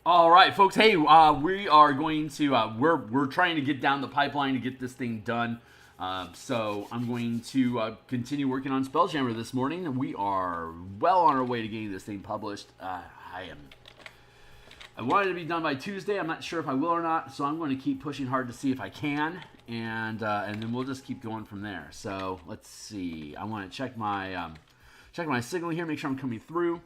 All right, folks. Hey, we are going to we're trying to get down the pipeline to get this thing done. So I'm going to continue working on Spelljammer this morning. We are well on our way to getting this thing published. I wanted it to be done by Tuesday. I'm not sure if I will or not, so I'm going to keep pushing hard to see if I can, and then we'll just keep going from there. So let's see. I want to check my signal here, make sure I'm coming through.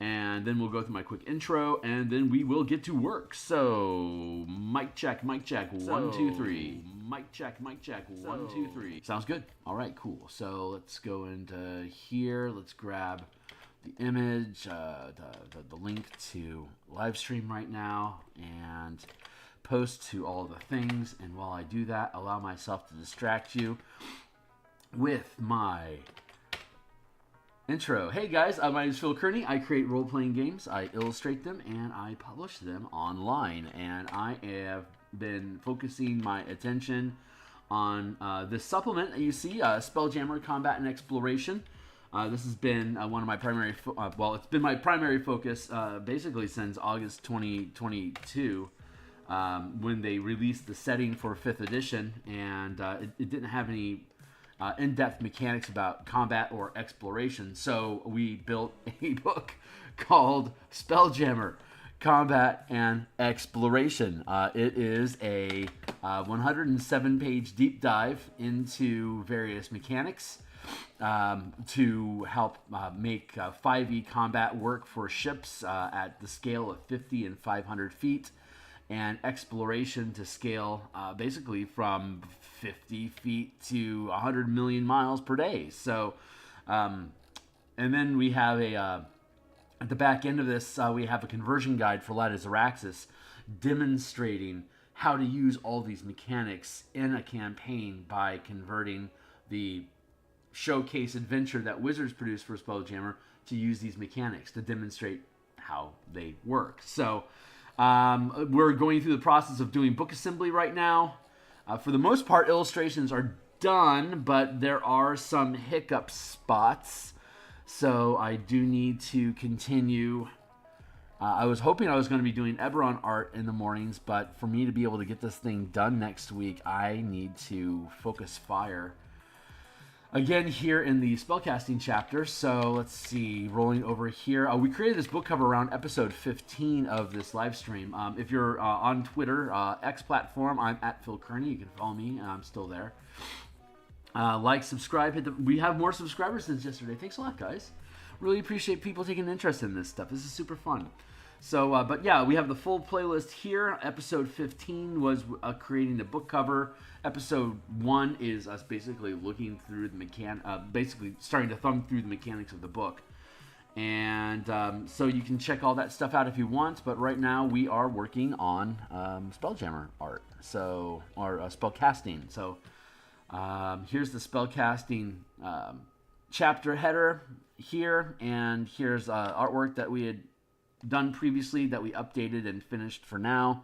And then we'll go through my quick intro, and then we will get to work. So, mic check, 1, 2, 3. Mic check, 1, 2, 3. Sounds good. All right, cool. So let's go into here. Let's grab the image, the link to live stream right now, and post to all the things. And while I do that, allow myself to distract you with my intro. Hey guys, my name is Phil Kearney. I create role-playing games, I illustrate them, and I publish them online. And I have been focusing my attention on this supplement that you see, Spelljammer Combat and Exploration. This has been one of my primary, it's been my primary focus basically since August 2022 when they released the setting for 5th edition, and it didn't have any in-depth mechanics about combat or exploration. So we built a book called Spelljammer Combat and Exploration. It is a 107-page deep dive into various mechanics to help make 5e combat work for ships at the scale of 50 and 500 feet. And exploration to scale basically from 50 feet to 100 million miles per day. So, and then we have at the back end of this, we have a conversion guide for Lattice Araxis demonstrating how to use all these mechanics in a campaign by converting the showcase adventure that Wizards produced for Spelljammer to use these mechanics to demonstrate how they work. So, we're going through the process of doing book assembly right now. For the most part, illustrations are done, but there are some hiccup spots. So I do need to continue. I was hoping I was going to be doing Eberron art in the mornings, but for me to be able to get this thing done next week, I need to focus fire again here in the spellcasting chapter. So let's see, rolling over here. We created this book cover around episode 15 of this live stream. If you're on Twitter, X platform, I'm at Phil Kearney. You can follow me, and I'm still there. Like, subscribe. We have more subscribers since yesterday. Thanks a lot, guys. Really appreciate people taking interest in this stuff. This is super fun. So, but yeah, we have the full playlist here. Episode 15 was creating the book cover. Episode 1 is us basically looking through the basically starting to thumb through the mechanics of the book. And so you can check all that stuff out if you want. But right now we are working on Spelljammer Art, or spellcasting. So here's the spellcasting chapter header here, and here's artwork that we had done previously that we updated and finished for now.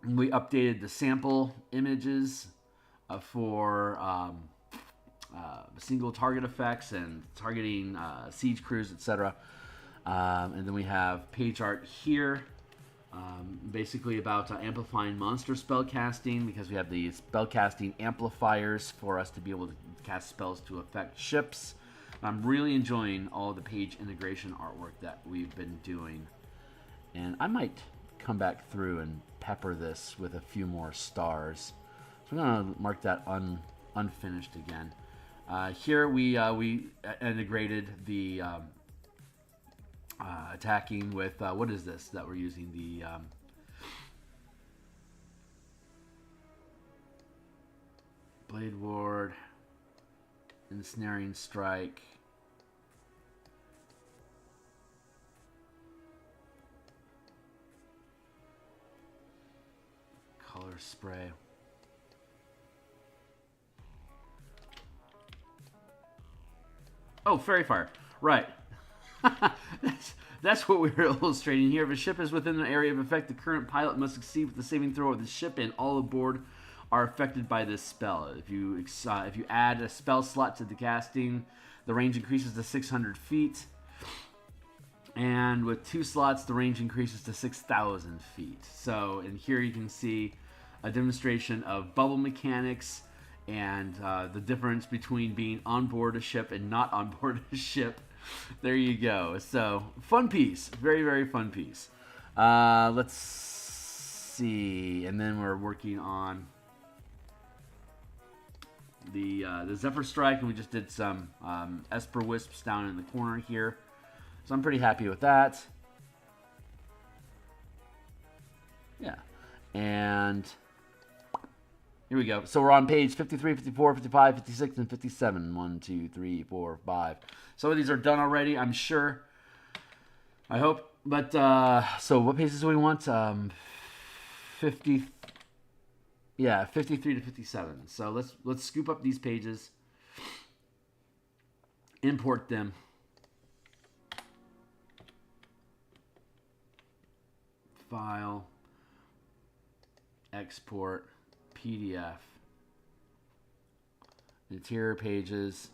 We updated the sample images for single target effects and targeting siege crews, etc. And then we have page art here, basically about amplifying monster spell casting, because we have the spellcasting amplifiers for us to be able to cast spells to affect ships. I'm really enjoying all the page integration artwork that we've been doing. And I might come back through and pepper this with a few more stars. So I'm going to mark that unfinished again. Here we integrated the attacking with, what is this that we're using? The Blade Ward, Ensnaring Strike, Color Spray. Oh, Fairy Fire. Right. That's what we were illustrating here. If a ship is within an area of effect, the current pilot must succeed with the saving throw of the ship, and all aboard are affected by this spell. If you add a spell slot to the casting, the range increases to 600 feet. And with 2 slots, the range increases to 6,000 feet. So, and here you can see a demonstration of bubble mechanics and the difference between being on board a ship and not on board a ship. There you go. So, fun piece. Very, very fun piece. Let's see. And then we're working on the Zephyr Strike, and we just did some Esper Wisps down in the corner here. So I'm pretty happy with that. Yeah. And here we go. So we're on page 53, 54, 55, 56, and 57. 1, 2, 3, 4, 5. Some of these are done already, I'm sure. I hope. But, so what pages do we want? 50. Yeah, 53 to 57. So let's scoop up these pages. Import them. File, export, PDF, interior pages,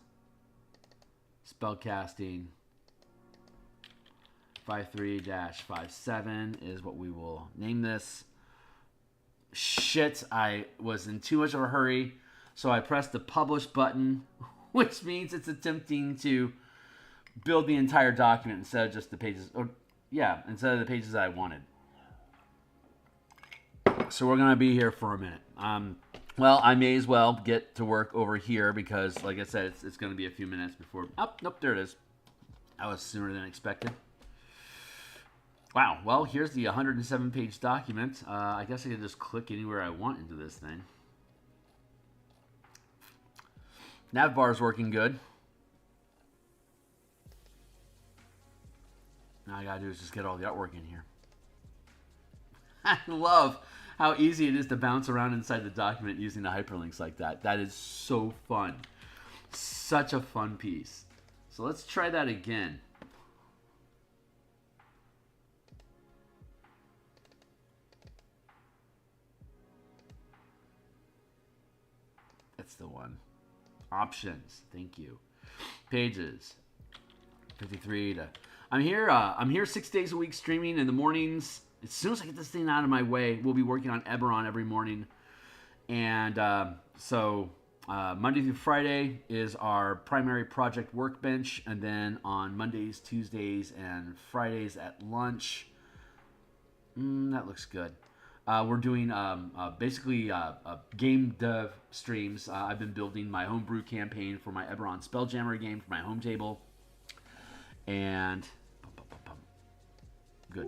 spellcasting, 53-57 is what we will name this. Shit, I was in too much of a hurry, so I pressed the publish button, which means it's attempting to build the entire document instead of just the pages, or yeah, instead of the pages that I wanted. So we're going to be here for a minute. Well, I may as well get to work over here because, like I said, it's going to be a few minutes before... Oh, nope, there it is. That was sooner than expected. Wow, well, here's the 107-page document. I guess I can just click anywhere I want into this thing. Nav is working good. Now all I got to do is just get all the artwork in here. I love how easy it is to bounce around inside the document using the hyperlinks like that. That is so fun. Such a fun piece. So let's try that again. That's the one. Options. Thank you. Pages. 53 to... I'm here 6 days a week streaming in the mornings. As soon as I get this thing out of my way, we'll be working on Eberron every morning. And so Monday through Friday is our primary project workbench. And then on Mondays, Tuesdays, and Fridays at lunch, that looks good. We're doing basically game dev streams. I've been building my homebrew campaign for my Eberron Spelljammer game for my home table. And good.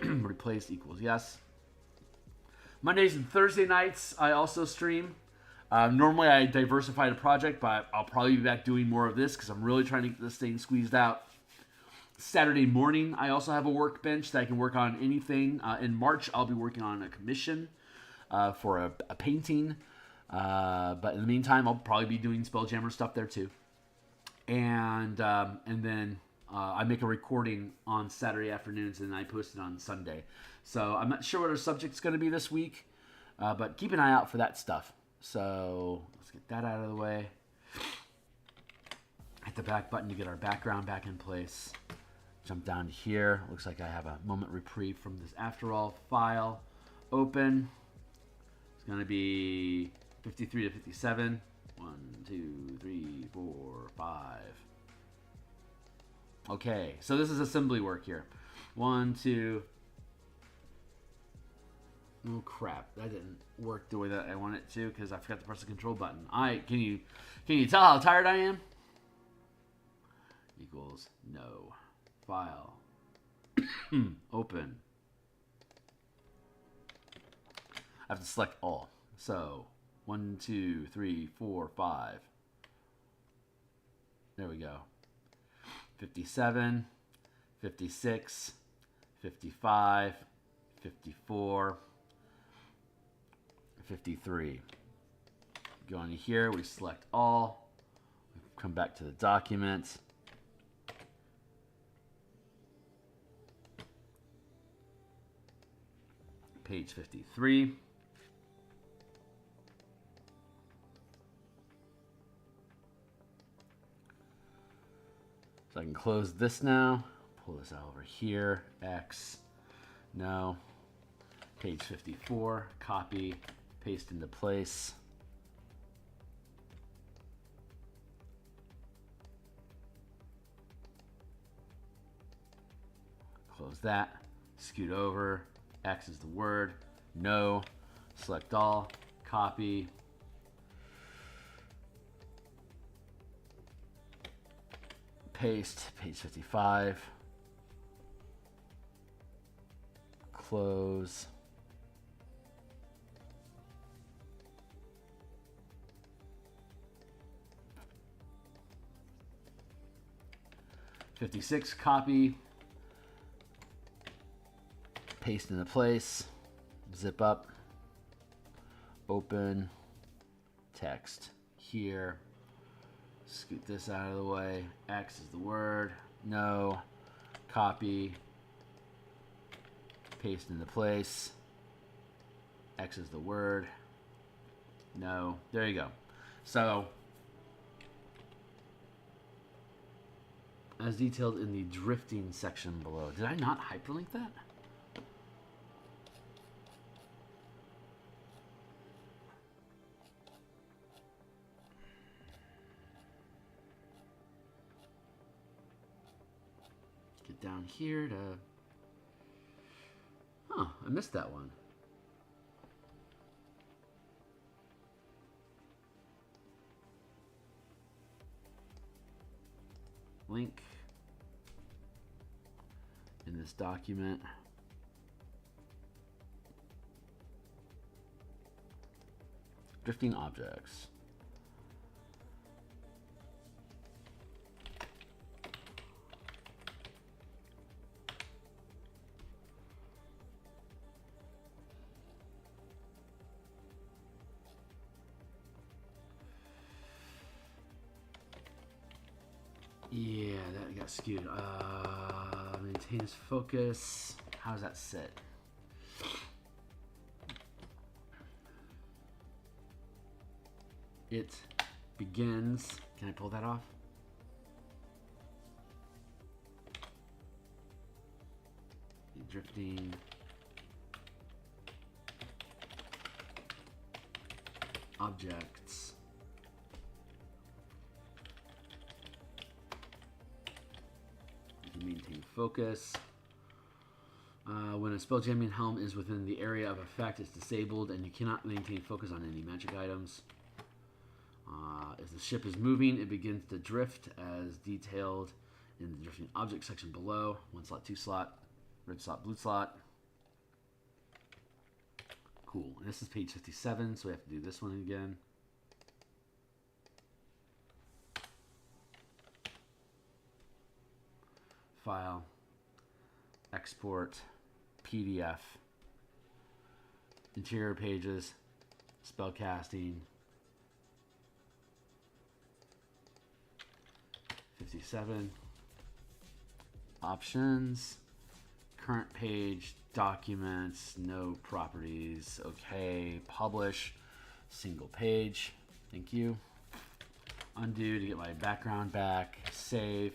Replaced equals yes. Mondays and Thursday nights, I also stream. Normally, I diversify the project, but I'll probably be back doing more of this because I'm really trying to get this thing squeezed out. Saturday morning, I also have a workbench that I can work on anything. In March, I'll be working on a commission for a painting. But in the meantime, I'll probably be doing Spelljammer stuff there too. And then I make a recording on Saturday afternoons and I post it on Sunday. So I'm not sure what our subject's going to be this week, but keep an eye out for that stuff. So let's get that out of the way. Hit the back button to get our background back in place. Jump down to here. Looks like I have a moment reprieve from this After All file. Open. It's going to be 53 to 57. 1, 2, 3, 4, 5. Okay, so this is assembly work here. 1, 2. Oh crap! That didn't work the way that I want it to because I forgot to press the control button. Can you tell how tired I am? Equals no. File. Open. I have to select all. So 1, 2, 3, 4, 5. There we go. 57, 56, 55, 54, 53. Go into here, we select all. Come back to the document. Page 53. So I can close this now, pull this out over here. X. No. Page 54. Copy. Paste into place. Close that. Scoot over. X is the word. No. Select all. Copy. Paste. Page 55. Close. .56. Copy. Paste into place. Zip up. Open. Text here. Scoot this out of the way. X is the word. No. Copy. Paste into place. X is the word. No. There you go. So, as detailed in the drifting section below. Did I not hyperlink that? Get down here to... Huh, I missed that one. Link in this document. Drifting objects. Yeah, that got skewed. Maintains focus. How does that sit? It begins. Can I pull that off? Drifting. Objects. Maintain focus. When a spelljamming helm is within the area of effect, it's disabled and you cannot maintain focus on any magic items. If the ship is moving, it begins to drift as detailed in the drifting object section below. 1 slot, 2 slot, red slot, blue slot. Cool. And this is page 57, so we have to do this one again. File, export, PDF, interior pages, spellcasting, 57, options, current page, documents, no properties, okay, publish, single page, thank you, undo to get my background back, save,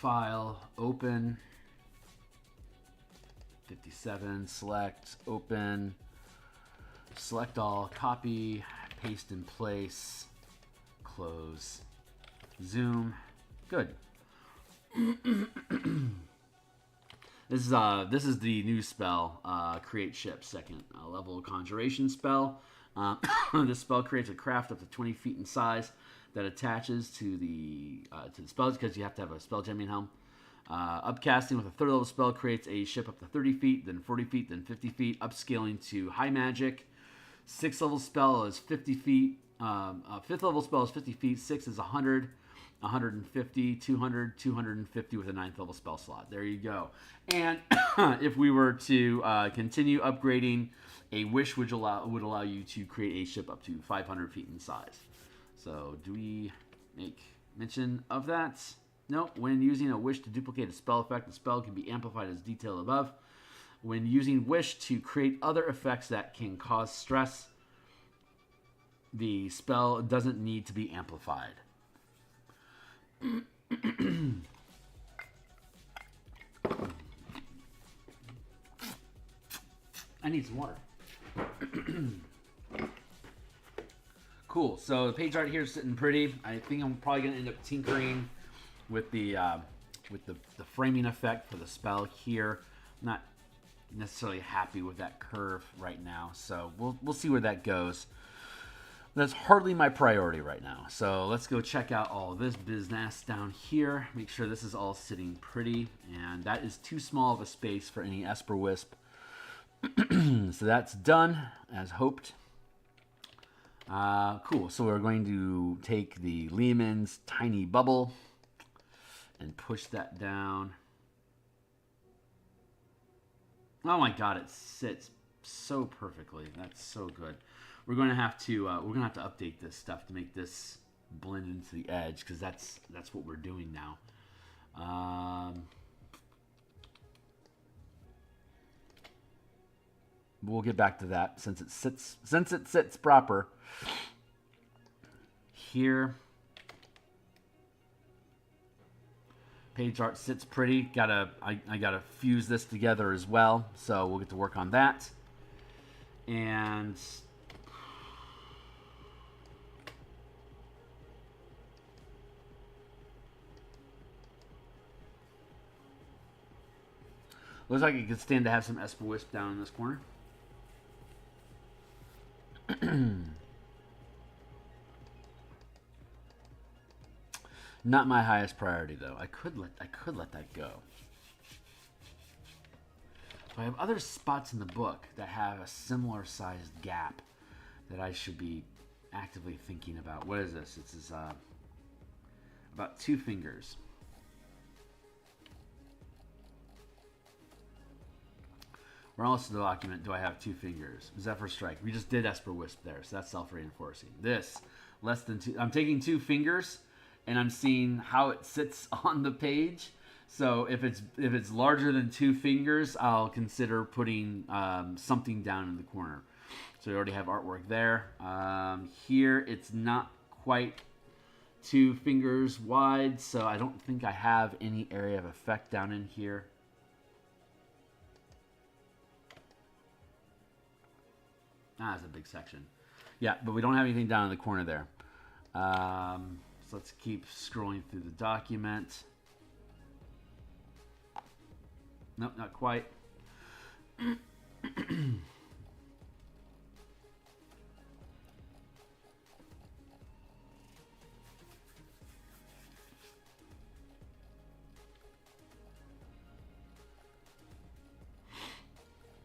file, open, 57, select, open, select all, copy, paste in place, close, zoom, good. This is the new spell, create ship, second level conjuration spell. This spell creates a craft up to 20 feet in size that attaches to the spells because you have to have a spelljamming helm. Upcasting with a 3rd level spell creates a ship up to 30 feet, then 40 feet, then 50 feet. Upscaling to high magic. 6th level spell is 50 feet. 5th level spell is 50 feet. 6 is 100, 150, 200, 250 with a 9th level spell slot. There you go. And if we were to continue upgrading, a wish would allow you to create a ship up to 500 feet in size. So, do we make mention of that? No. When using a wish to duplicate a spell effect, the spell can be amplified as detailed above. When using wish to create other effects that can cause stress, the spell doesn't need to be amplified. I need some water. Cool. So the page art here is sitting pretty. I think I'm probably going to end up tinkering with the framing effect for the spell here. I'm not necessarily happy with that curve right now, so we'll see where that goes. That's hardly my priority right now. So let's go check out all this business down here. Make sure this is all sitting pretty, and that is too small of a space for any Esper Wisp. So that's done as hoped. Cool. So we're going to take the Lehman's tiny bubble and push that down. Oh my God, it sits so perfectly. That's so good. We're going to have to update this stuff to make this blend into the edge, because that's what we're doing now. We'll get back to that since it sits proper. Here, page art sits pretty. I gotta fuse this together as well, so we'll get to work on that. And looks like it could stand to have some Esper Wisp down in this corner. Not my highest priority, though. I could let that go. I have other spots in the book that have a similar sized gap that I should be actively thinking about. What is this? This is about 2 fingers. Where else in the document do I have 2 fingers? Zephyr Strike. We just did Esper Wisp there, so that's self-reinforcing. This, less than 2. I'm taking 2 fingers, and I'm seeing how it sits on the page. So if it's larger than 2 fingers, I'll consider putting something down in the corner. So we already have artwork there. Here, it's not quite 2 fingers wide, so I don't think I have any area of effect down in here. That's a big section. Yeah, but we don't have anything down in the corner there. So let's keep scrolling through the document. Nope, not quite.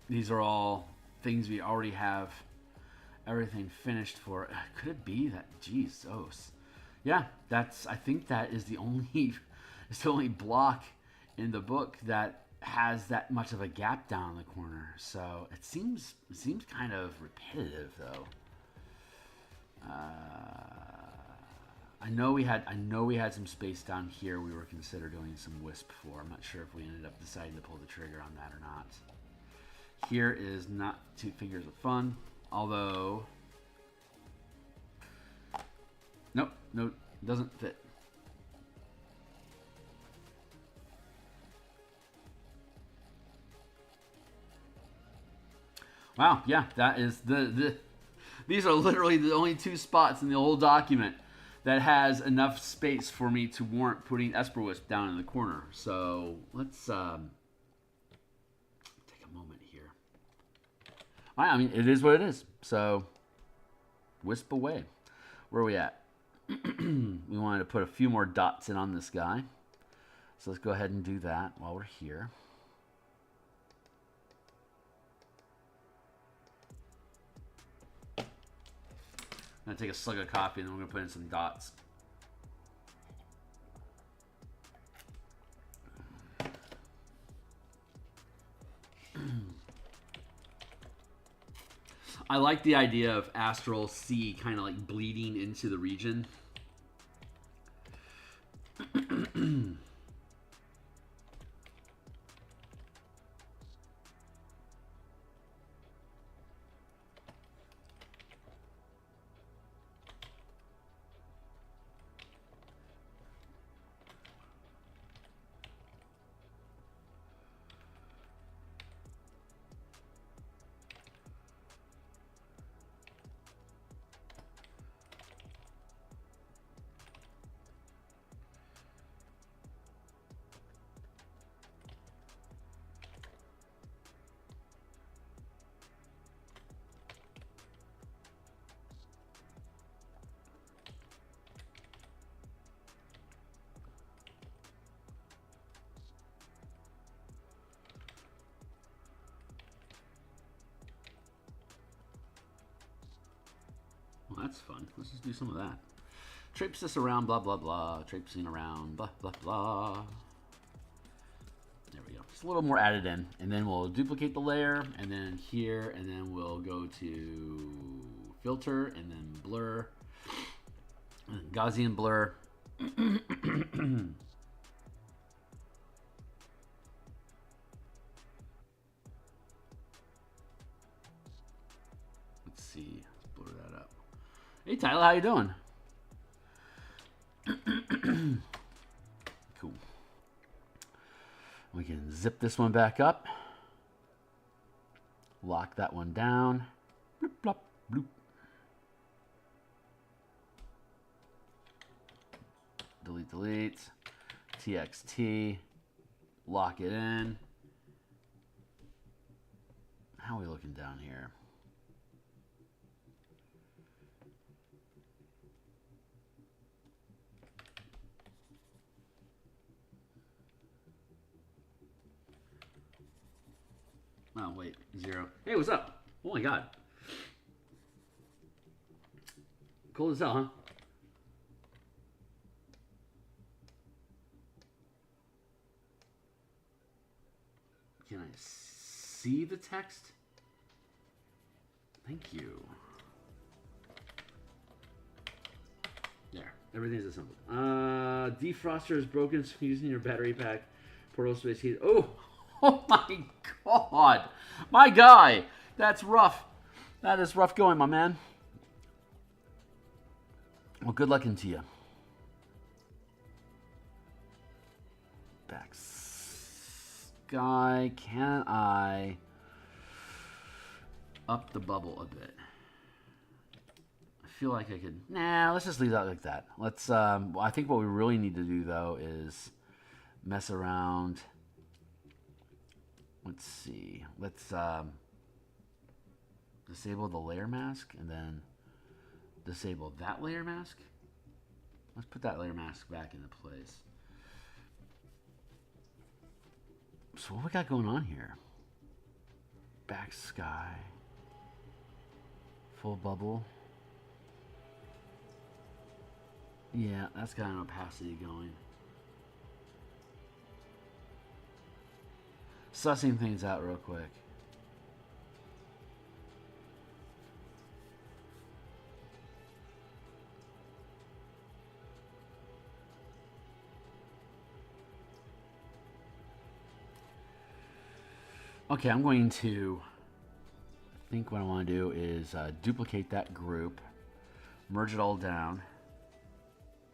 These are all things we already have everything finished for. Could it be that, Jesus? Yeah, I think that is the only block in the book that has that much of a gap down in the corner. So it seems kind of repetitive, though. I know we had some space down here we were considering doing some wisp for. I'm not sure if we ended up deciding to pull the trigger on that or not. Here is not 2 fingers of fun, although nope, doesn't fit. Wow, yeah, that is these are literally the only 2 spots in the whole document that has enough space for me to warrant putting Esper Wisp down in the corner. So let's take a moment here. I mean, it is what it is. So wisp away. Where are we at? We wanted to put a few more dots in on this guy. So let's go ahead and do that while we're here. I'm going to take a slug of coffee and then we're going to put in some dots. I like the idea of Astral Sea kind of like bleeding into the region. That's fun. Let's just do some of that. Traipse this around, blah, blah, blah. Traipsing around, blah, blah, blah. There we go. Just a little more added in. And then we'll duplicate the layer, and then here, and then we'll go to filter, and then blur. Gaussian blur. Let's see. Let's blur that up. Hey, Tyler, how you doing? Cool. We can zip this one back up. Lock that one down. Bloop, blop, bloop. Delete, delete. TXT. Lock it in. How are we looking down here? Oh, wait. 0. Hey, what's up? Oh, my God. Cold as hell, huh? Can I see the text? Thank you. There. Everything's assembled. Defroster is broken, so using your battery pack. Portal space heat. Oh! Oh my God! My guy! That's rough. That is rough going, my man. Well, good luck into you. Back sky. Can I up the bubble a bit? I feel like I could. Nah, let's just leave that like that. Let's. I think what we really need to do though is mess around. Let's see. Let's disable the layer mask and then disable that layer mask. Let's put that layer mask back into place. So what we got going on here? Back sky. Full bubble. Yeah, that's got an opacity going. Sussing things out real quick. Okay, I'm going to, I think what I want to do is duplicate that group, merge it all down,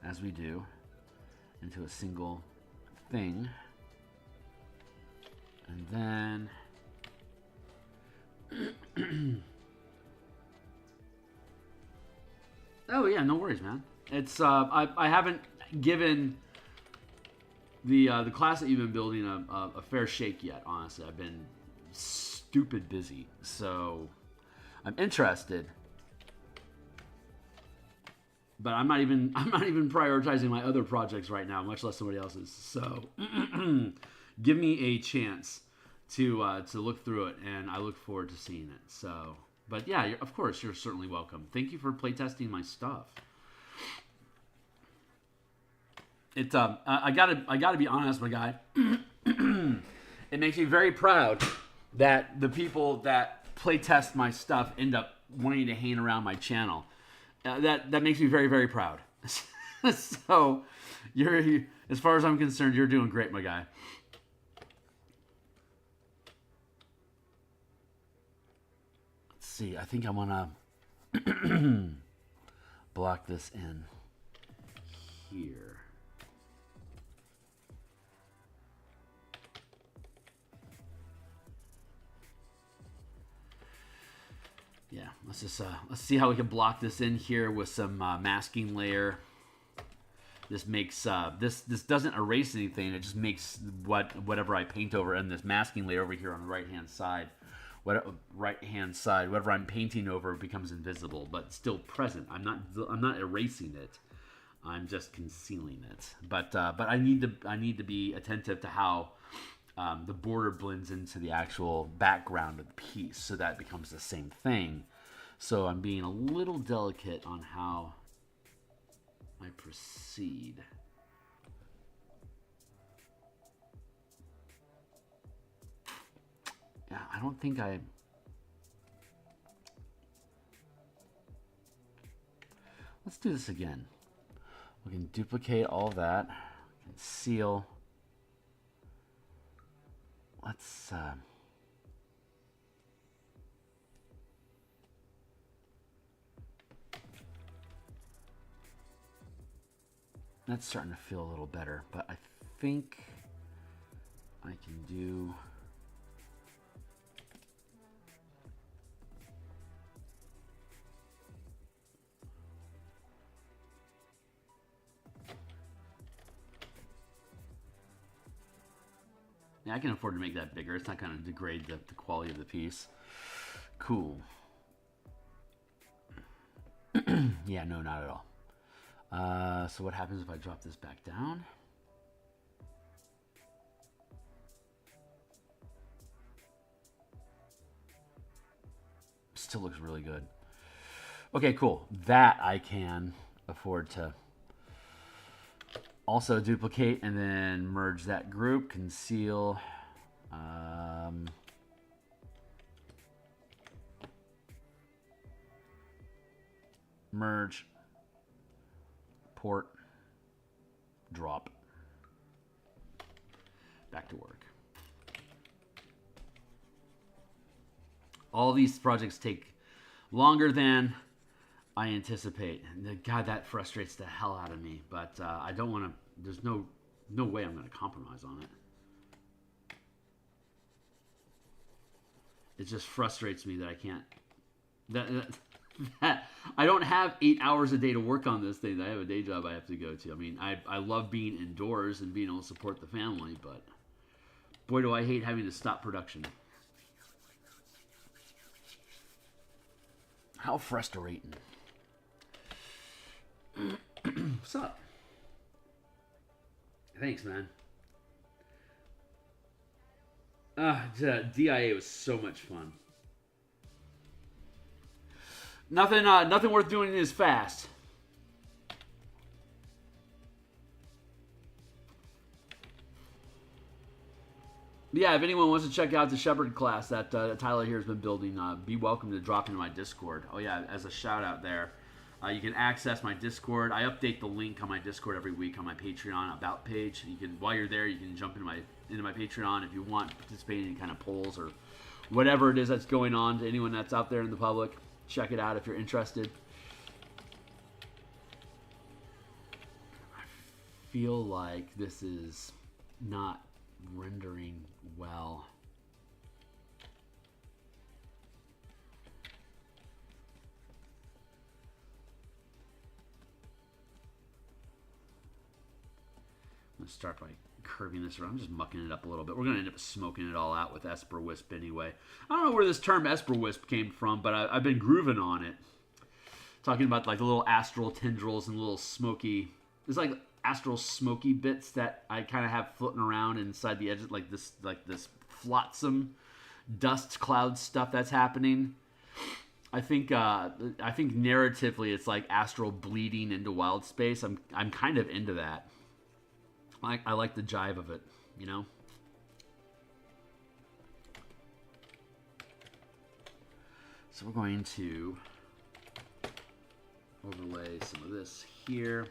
as we do, into a single thing. And then, oh yeah, no worries, man. It's I haven't given the class that you've been building a fair shake yet. Honestly, I've been stupid busy, so I'm interested, but I'm not even prioritizing my other projects right now, much less somebody else's. So. Give me a chance to look through it, and I look forward to seeing it. So, but yeah, of course, you're certainly welcome. Thank you for playtesting my stuff. It I gotta be honest, my guy. It makes me very proud that the people that playtest my stuff end up wanting to hang around my channel. That makes me very, very proud. So, as far as I'm concerned, you're doing great, my guy. See, I think I want to block this in here. Yeah, let's see how we can block this in here with some masking layer. This makes this doesn't erase anything. It just makes whatever I paint over in this masking layer over here on the right hand side. Whatever I'm painting over becomes invisible, but still present. I'm not erasing it. I'm just concealing it. But I need to be attentive to how the border blends into the actual background of the piece, so that it becomes the same thing. So I'm being a little delicate on how I proceed. Yeah, I don't think I... Let's do this again. We can duplicate all that. Conceal. Let's... That's starting to feel a little better, but I think I can do... Yeah, I can afford to make that bigger. It's not going to degrade the quality of the piece. Cool. Yeah, no, not at all. So what happens if I drop this back down? Still looks really good. Okay, cool. That I can afford to also duplicate and then merge that group, conceal. Merge, port, drop. Back to work. All these projects take longer than I anticipate. God, that frustrates the hell out of me. But I don't want to. There's no way I'm going to compromise on it. It just frustrates me that I can't. That I don't have 8 hours a day to work on this thing. I have a day job I have to go to. I mean, I love being indoors and being able to support the family, but boy, do I hate having to stop production. How frustrating. What's up? Thanks, man. DIA was so much fun. Nothing worth doing is fast. Yeah, if anyone wants to check out the Shepherd class that Tyler here has been building, be welcome to drop into my Discord. Oh yeah, as a shout out there, you can access my Discord. I update the link on my Discord every week on my Patreon about page. You can, while you're there, you can jump into my Patreon if you want to participate in any kind of polls or whatever it is that's going on. To anyone that's out there in the public, check it out if you're interested. I feel like this is not rendering well. I'm going to start by curving this around. I'm just mucking it up a little bit. We're going to end up smoking it all out with Esper Wisp anyway. I don't know where this term Esper Wisp came from, but I've been grooving on it. Talking about like the little astral tendrils and little smoky... There's like astral smoky bits that I kind of have floating around inside the edges, like this flotsam dust cloud stuff that's happening. I think narratively it's like astral bleeding into wild space. I'm kind of into that. I like the jive of it, you know? So we're going to overlay some of this here.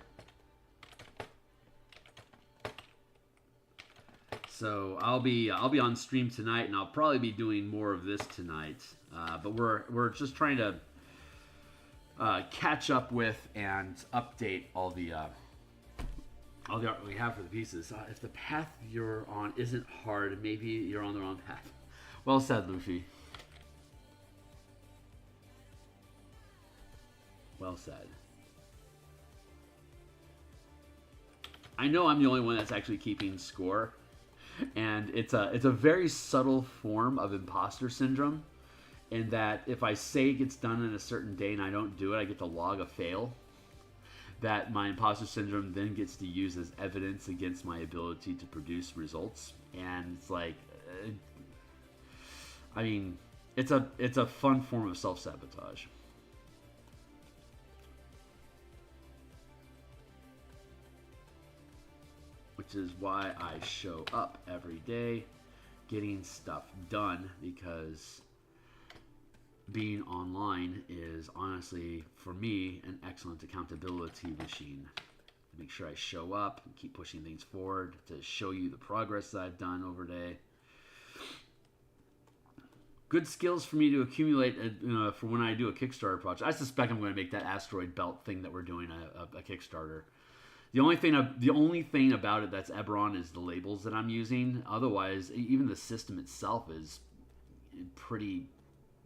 So I'll be on stream tonight, and I'll probably be doing more of this tonight. But we're just trying to catch up with and update all the art we have for the pieces. If the path you're on isn't hard, maybe you're on the wrong path. Well said, Luffy. Well said. I know I'm the only one that's actually keeping score. And it's a very subtle form of imposter syndrome, in that if I say it gets done in a certain day and I don't do it, I get to log a fail. That my imposter syndrome then gets to use as evidence against my ability to produce results. And it's like, I mean, it's a fun form of self-sabotage. which is why I show up every day getting stuff done, because being online is honestly, for me, an excellent accountability machine. To make sure I show up and keep pushing things forward, to show you the progress that I've done over day. Good skills for me to accumulate for when I do a Kickstarter project. I suspect I'm going to make that asteroid belt thing that we're doing a Kickstarter. The only thing about it that's Eberron is the labels that I'm using. Otherwise, even the system itself is pretty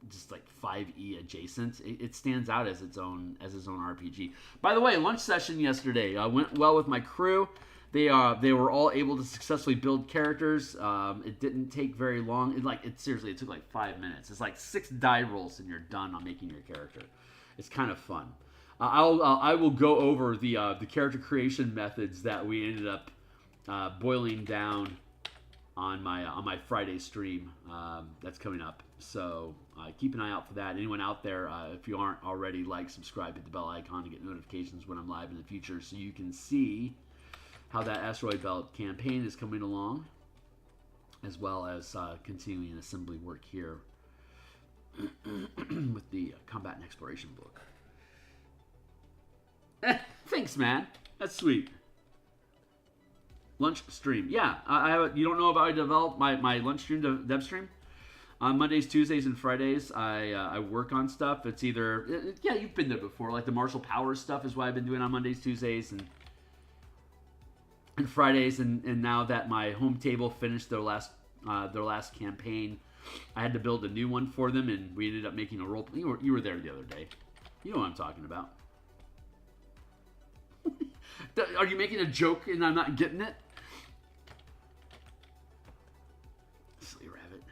just like 5e adjacent. It stands out as its own RPG. By the way, lunch session yesterday went well with my crew. They were all able to successfully build characters. It didn't take very long. Seriously, it took like 5 minutes. It's like 6 die rolls and you're done on making your character. It's kind of fun. I will go over the character creation methods that we ended up boiling down on my Friday stream that's coming up. So keep an eye out for that. Anyone out there, if you aren't already, subscribe, hit the bell icon to get notifications when I'm live in the future, so you can see how that asteroid belt campaign is coming along, as well as continuing assembly work here with the combat and exploration book. Thanks, man. That's sweet. Lunch stream. Yeah, you don't know about I develop my lunch stream, dev stream? On Mondays, Tuesdays, and Fridays, I work on stuff. It's either... Yeah, you've been there before. Like the martial powers stuff is what I've been doing on Mondays, Tuesdays, and Fridays. And now that my home table finished their last campaign, I had to build a new one for them, and we ended up making a role... You were there the other day. You know what I'm talking about. Are you making a joke and I'm not getting it? Silly rabbit.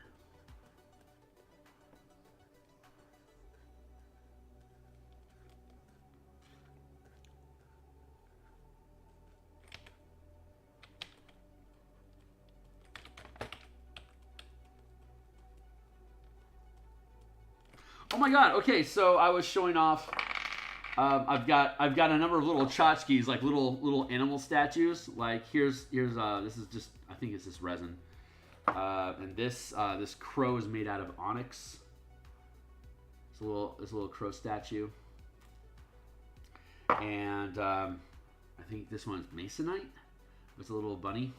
Oh my god, okay, so I was showing off... I've got a number of little tchotchkes, like little animal statues. Like here's this is just, I think it's this resin, and this crow is made out of onyx. It's a little crow statue, and I think this one's masonite. It's a little bunny.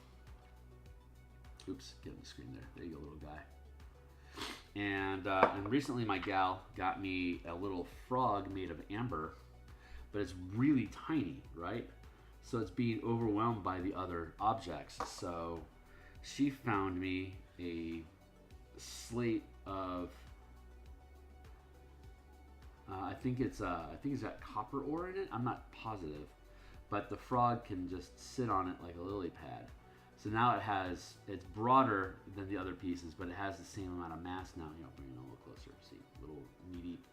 Oops, get on the screen there. There you go, little guy. And recently my gal got me a little frog made of amber, but it's really tiny, right? So it's being overwhelmed by the other objects. So she found me a slate of, I think it's got copper ore in it. I'm not positive, but the frog can just sit on it like a lily pad. So now it's broader than the other pieces, but it has the same amount of mass now. You know, bring it a little closer. See, a little knee deep.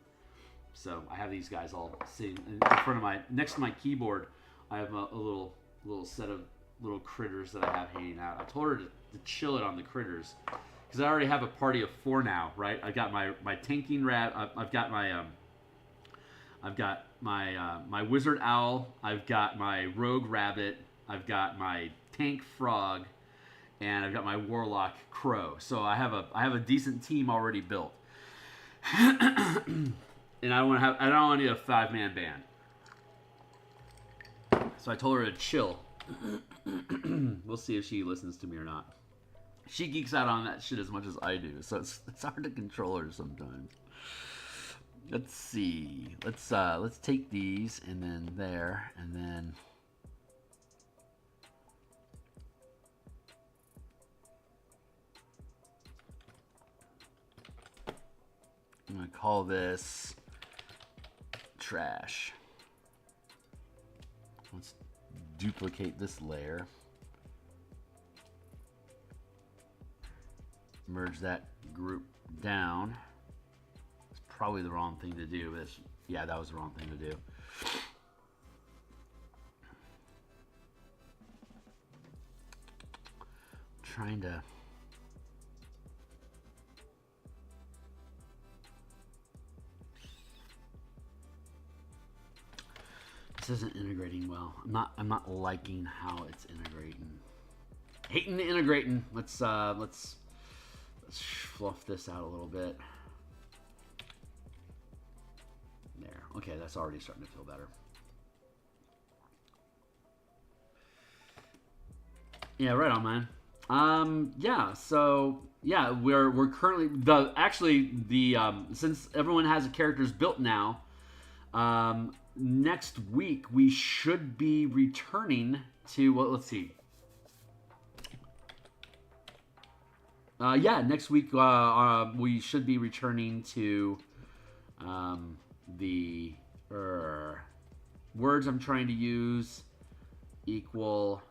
So I have these guys all sitting in front of next to my keyboard. I have a little set of little critters that I have hanging out. I told her to chill it on the critters, because I already have a party of 4 now, right? I got my tanking rat. I've got my wizard owl. I've got my rogue rabbit. I've got my tank frog, and I've got my warlock crow. So I have a decent team already built. And I don't want to need a 5-man band. So I told her to chill. We'll see if she listens to me or not. She geeks out on that shit as much as I do, so it's hard to control her sometimes. Let's see. Let's take these and then there and then. I'm gonna call this trash. Let's duplicate this layer. Merge that group down. It's probably the wrong thing to do, but yeah, that was the wrong thing to do. Trying to this isn't integrating well. I'm not liking how it's integrating. Hating and integrating. Let's fluff this out a little bit. There. Okay, that's already starting to feel better. Yeah, right on, man. Yeah, so yeah, we're currently since everyone has the characters built now, next week we should be returning to let's see. Yeah, next week we should be returning to the words I'm trying to use equal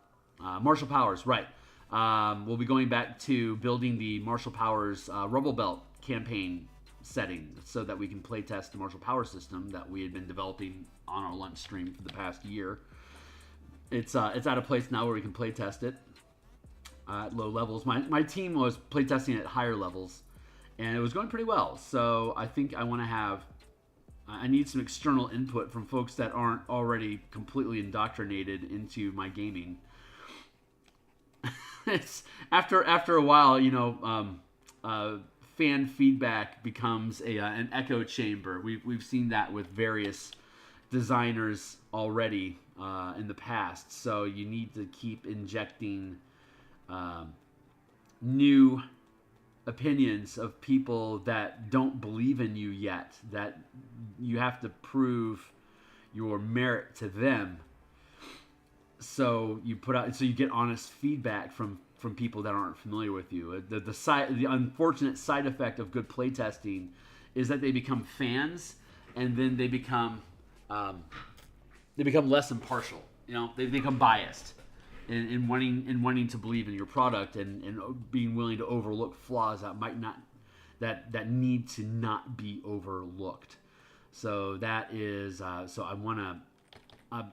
martial powers, right. We'll be going back to building the martial powers Rubble Belt campaign setting so that we can playtest the martial power system that we had been developing on our lunch stream for the past year. It's at a place now where we can playtest it at low levels. My team was playtesting at higher levels, and it was going pretty well. So I think I need some external input from folks that aren't already completely indoctrinated into my gaming. It's after a while, fan feedback becomes an echo chamber. We've seen that with various designers already in the past. So you need to keep injecting new opinions of people that don't believe in you yet. That you have to prove your merit to them. So you get honest feedback from people that aren't familiar with you. The unfortunate side effect of good playtesting is that they become fans, and then they become less impartial. They become biased in wanting to believe in your product and being willing to overlook flaws that need to not be overlooked. So that is so I want to.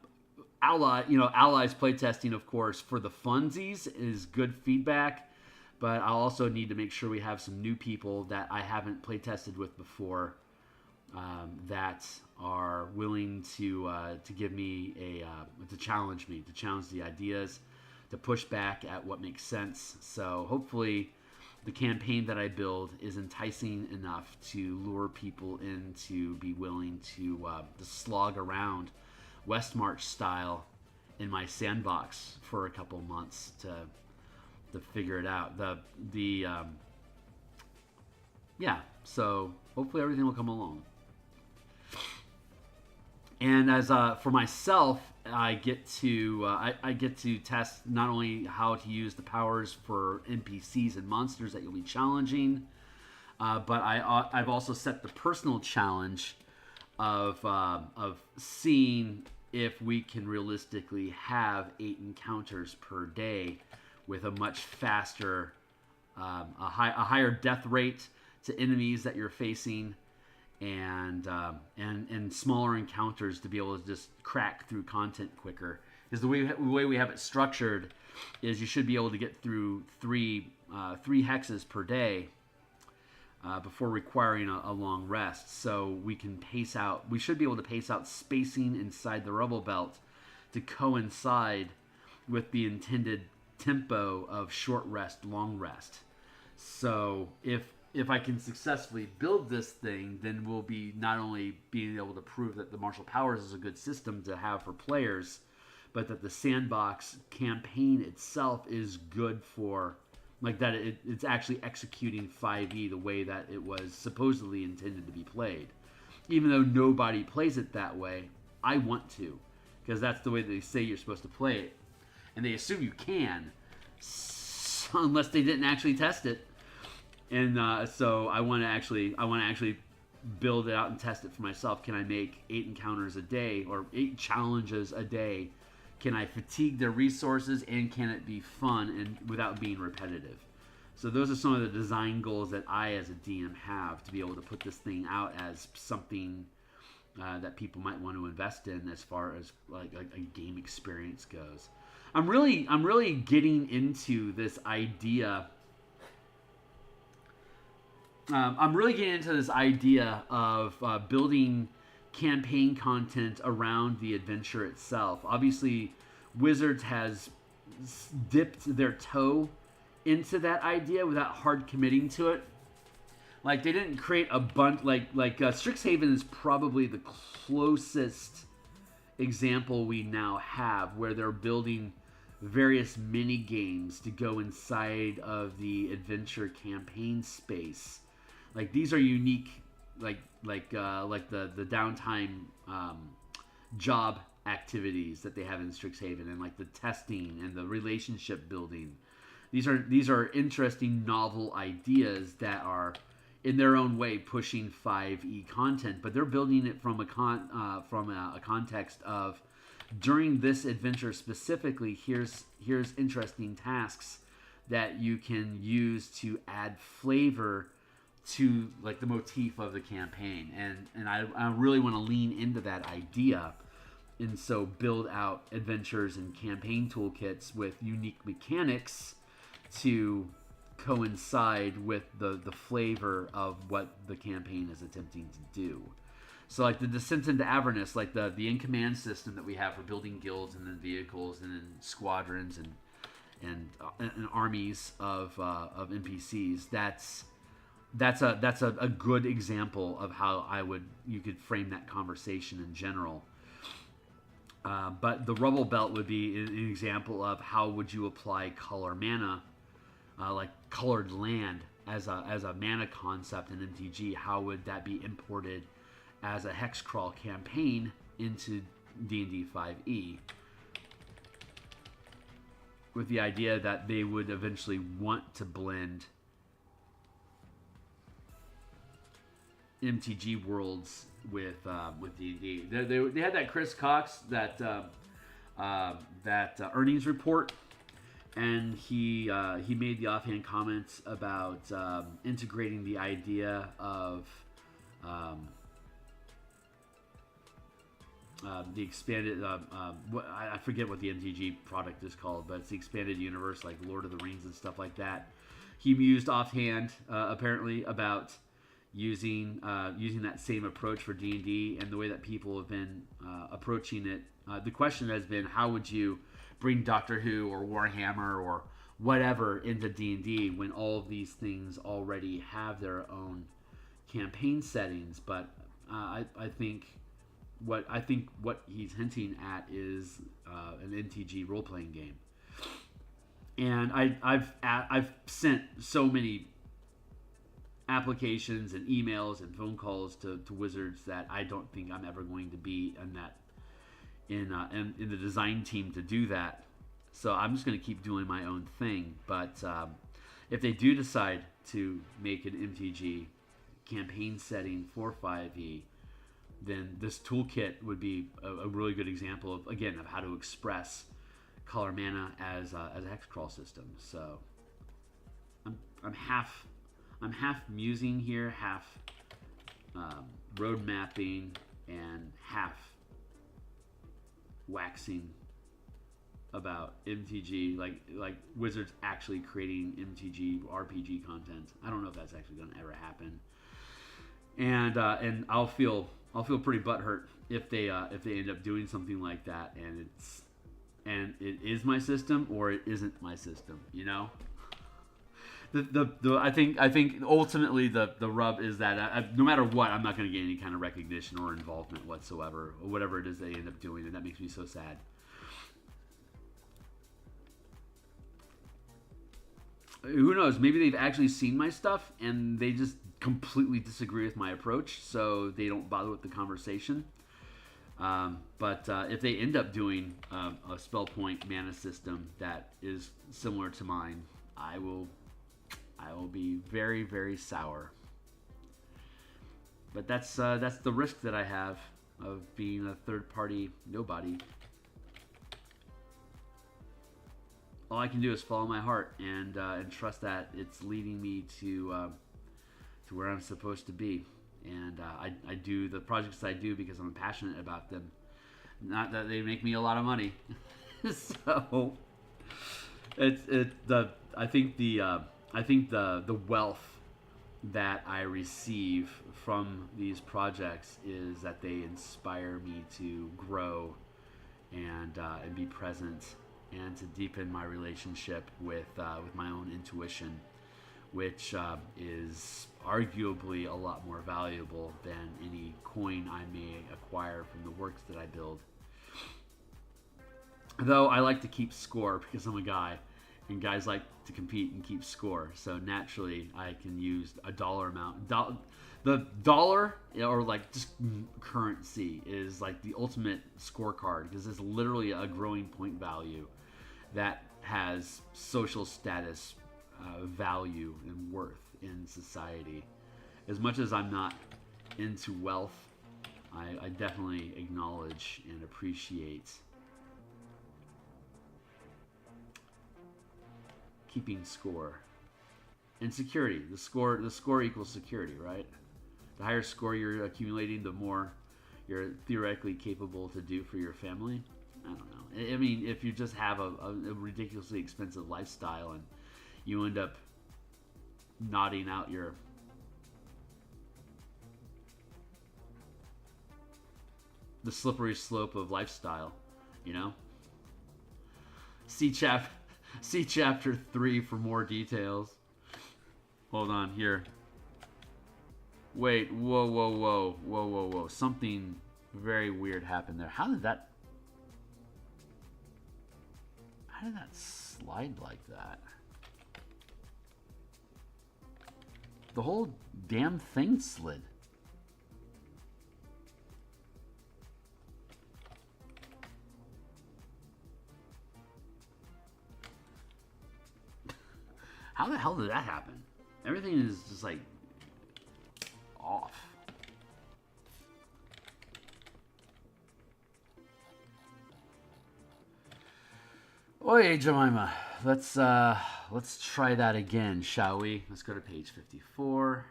Allies playtesting, of course, for the funsies is good feedback, but I also need to make sure we have some new people that I haven't playtested with before that are willing to give me to challenge me, to challenge the ideas, to push back at what makes sense. So hopefully the campaign that I build is enticing enough to lure people in to be willing to slog around Westmarch style in my sandbox for a couple months to figure it out. So hopefully everything will come along. And as for myself, I get to test not only how to use the powers for NPCs and monsters that you'll be challenging, but I've also set the personal challenge of seeing if we can realistically have 8 encounters per day with a much faster, a higher death rate to enemies that you're facing, and smaller encounters to be able to just crack through content quicker. Because the way we have it structured is you should be able to get through three hexes per day before requiring a long rest. So we should be able to pace out spacing inside the Rubble Belt to coincide with the intended tempo of short rest, long rest. So if I can successfully build this thing, then we'll be not only being able to prove that the martial powers is a good system to have for players, but that the sandbox campaign itself is good for, like, that it's actually executing 5e the way that it was supposedly intended to be played. Even though nobody plays it that way, I want to, because that's the way they say you're supposed to play it. And they assume you can, unless they didn't actually test it. And so I want to actually build it out and test it for myself. Can I make 8 encounters a day or 8 challenges a day? Can I fatigue their resources, and can it be fun and without being repetitive? So those are some of the design goals that I, as a DM, have to be able to put this thing out as something that people might want to invest in as far as like a game experience goes. I'm really getting into this idea. Of building campaign content around the adventure itself. Obviously, Wizards has dipped their toe into that idea without hard committing to it. Like they didn't create a bunch like Strixhaven is probably the closest example we now have where they're building various mini games to go inside of the adventure campaign space. Like these are unique, like the downtime job activities that they have in Strixhaven, and like the testing and the relationship building. These are interesting novel ideas that are in their own way pushing 5e content, but they're building it from a context of, during this adventure specifically, here's interesting tasks that you can use to add flavor to like the motif of the campaign, and I really want to lean into that idea, and so build out adventures and campaign toolkits with unique mechanics to coincide with the flavor of what the campaign is attempting to do. So like the Descent into Avernus, like the in-command system that we have for building guilds and then vehicles and then squadrons and armies of NPCs. That's a good example of how you could frame that conversation in general. But the Rubble Belt would be an example of how would you apply color mana, like colored land as a mana concept in MTG. How would that be imported as a hex crawl campaign into D&D 5e, with the idea that they would eventually want to blend MTG worlds with D&D. They had that Chris Cox that earnings report, and he made the offhand comments about integrating the idea of the expanded I forget what the MTG product is called, but it's the expanded universe, like Lord of the Rings and stuff like that. He mused offhand apparently about using that same approach for D&D, and the way that people have been approaching it. The question has been, how would you bring Doctor Who or Warhammer or whatever into D&D when all of these things already have their own campaign settings? But I think what he's hinting at is an MTG role-playing game. And I've sent so many applications and emails and phone calls to Wizards that I don't think I'm ever going to be in the design team to do that. So I'm just going to keep doing my own thing. But if they do decide to make an MTG campaign setting for 5e, then this toolkit would be a really good example of how to express color mana as a hex crawl system. So I'm half musing here, half road mapping, and half waxing about MTG, like Wizards actually creating MTG RPG content. I don't know if that's actually going to ever happen, and I'll feel pretty butthurt if they end up doing something like that, and it is my system or it isn't my system, you know. I think ultimately the rub is that no matter what, I'm not going to get any kind of recognition or involvement whatsoever, or whatever it is they end up doing, and that makes me so sad. Who knows? Maybe they've actually seen my stuff and they just completely disagree with my approach, so they don't bother with the conversation. But if they end up doing a spell point mana system that is similar to mine, I will be very, very sour. But that's the risk that I have of being a third-party nobody. All I can do is follow my heart and trust that it's leading me to where I'm supposed to be. And I do the projects I do because I'm passionate about them. Not that they make me a lot of money. So I think the wealth that I receive from these projects is that they inspire me to grow and be present and to deepen my relationship with my own intuition, which is arguably a lot more valuable than any coin I may acquire from the works that I build. Though I like to keep score because I'm a guy, and guys like to compete and keep score. So naturally, I can use a dollar amount. The dollar, or like just currency, is like the ultimate scorecard because it's literally a growing point value that has social status value and worth in society. As much as I'm not into wealth, I definitely acknowledge and appreciate keeping score and security. The score equals security, right? The higher score you're accumulating, the more you're theoretically capable to do for your family. I don't know. I mean, if you just have a ridiculously expensive lifestyle and you end up nodding out the slippery slope of lifestyle, you know? See chapter 3 for more details. Hold on here. Wait, whoa. Something very weird happened there. How did that slide like that? The whole damn thing slid. How the hell did that happen? Everything is just like off. Oy, Jemima. Let's try that again, shall we? Let's go to page 54.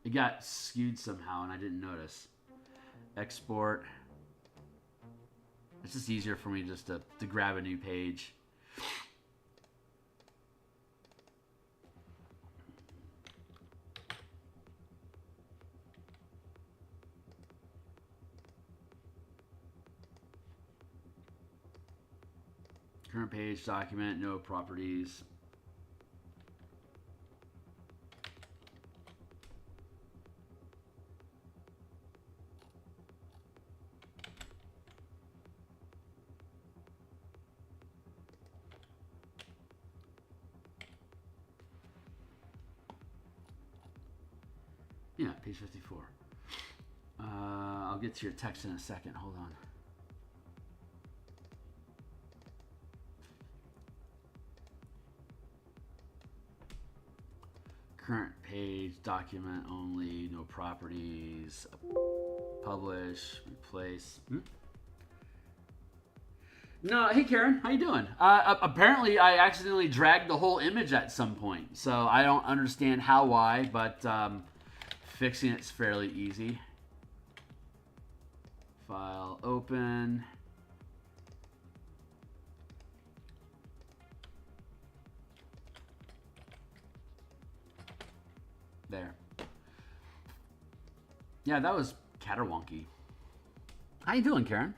It got skewed somehow and I didn't notice. Export. It's just easier for me just to grab a new page. Current page, document, no properties. Yeah, page 54. I'll get to your text in a second. Hold on. Current page, document only, no properties, publish, replace. No, hey Karen, how you doing? Apparently I accidentally dragged the whole image at some point, so I don't understand how, why, but fixing it's fairly easy. File open. There. Yeah, that was caterwonky. How you doing, Karen?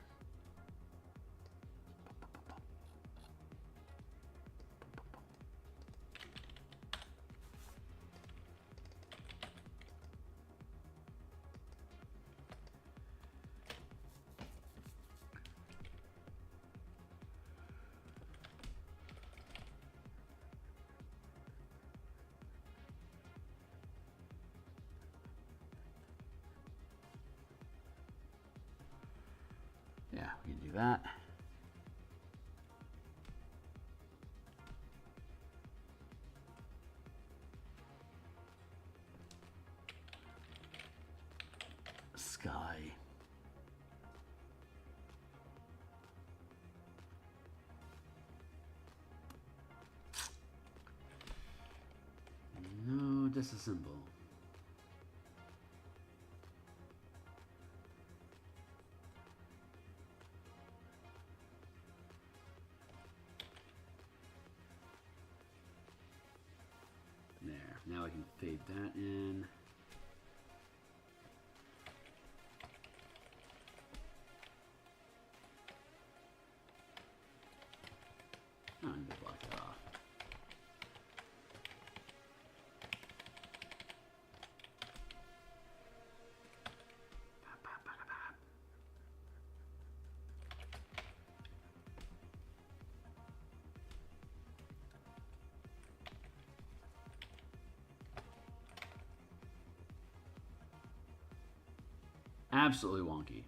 Yeah, we can do that. Sky. No, disassemble. Now I can fade that in. Absolutely wonky.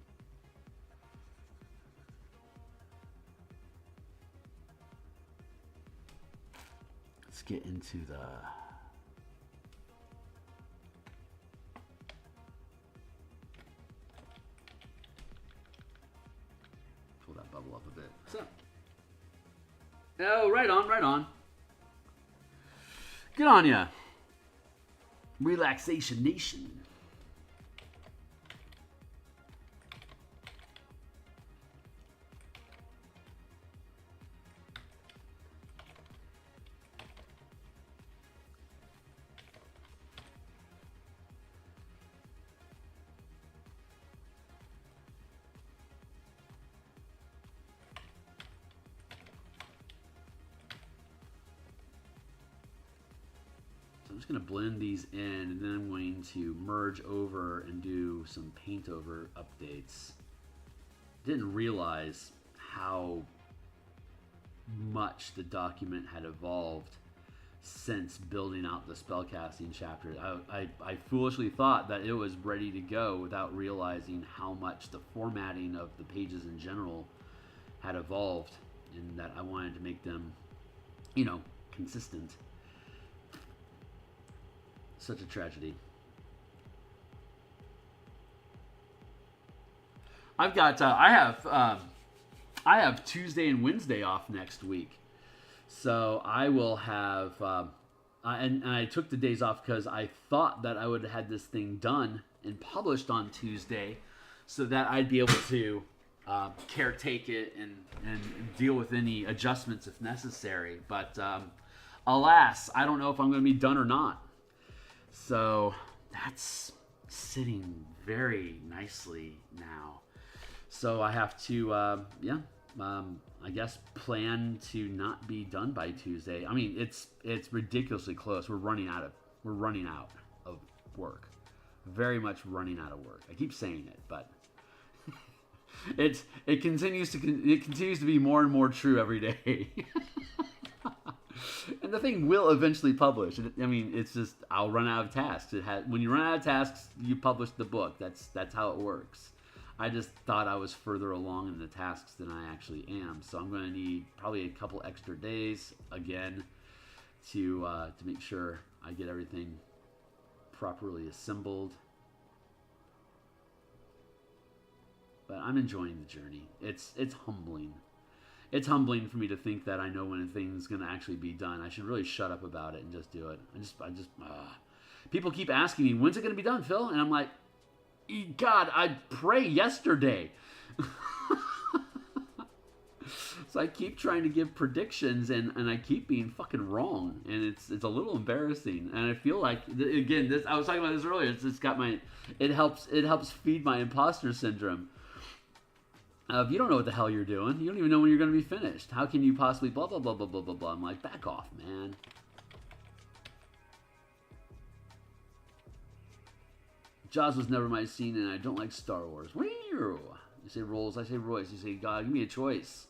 Let's get into the... Pull that bubble up a bit. So, oh, right on, right on. Good on ya. Relaxation Nation. I'm just going to blend these in, and then I'm going to merge over and do some paint over updates. Didn't realize how much the document had evolved since building out the spellcasting chapter. I foolishly thought that it was ready to go without realizing how much the formatting of the pages in general had evolved, and that I wanted to make them, you know, consistent. Such a tragedy. I've got I have Tuesday and Wednesday off next week, so I will have and I took the days off because I thought that I would have had this thing done and published on Tuesday, so that I'd be able to caretake it and deal with any adjustments if necessary. But alas, I don't know if I'm going to be done or not. So that's sitting very nicely now. So I have to, I guess plan to not be done by Tuesday. I mean, it's ridiculously close. We're running out of work. Very much running out of work. I keep saying it, but it continues to be more and more true every day. And the thing will eventually publish. I mean, it's just I'll run out of tasks. When you run out of tasks, you publish the book. That's how it works. I just thought I was further along in the tasks than I actually am. So I'm going to need probably a couple extra days again to make sure I get everything properly assembled. But I'm enjoying the journey. It's humbling. It's humbling for me to think that I know when a thing's going to actually be done. I should really shut up about it and just do it. People keep asking me, when's it going to be done, Phil? And I'm like, God, I pray yesterday. So I keep trying to give predictions, and I keep being fucking wrong. And it's a little embarrassing. And I feel like, again, I was talking about this earlier. It helps feed my imposter syndrome. If you don't know what the hell you're doing, you don't even know when you're going to be finished. How can you possibly blah, blah, blah, blah, blah, blah, blah. I'm like, back off, man. Jaws was never my scene, and I don't like Star Wars. You say Rolls, I say Royce. You say, God, give me a choice.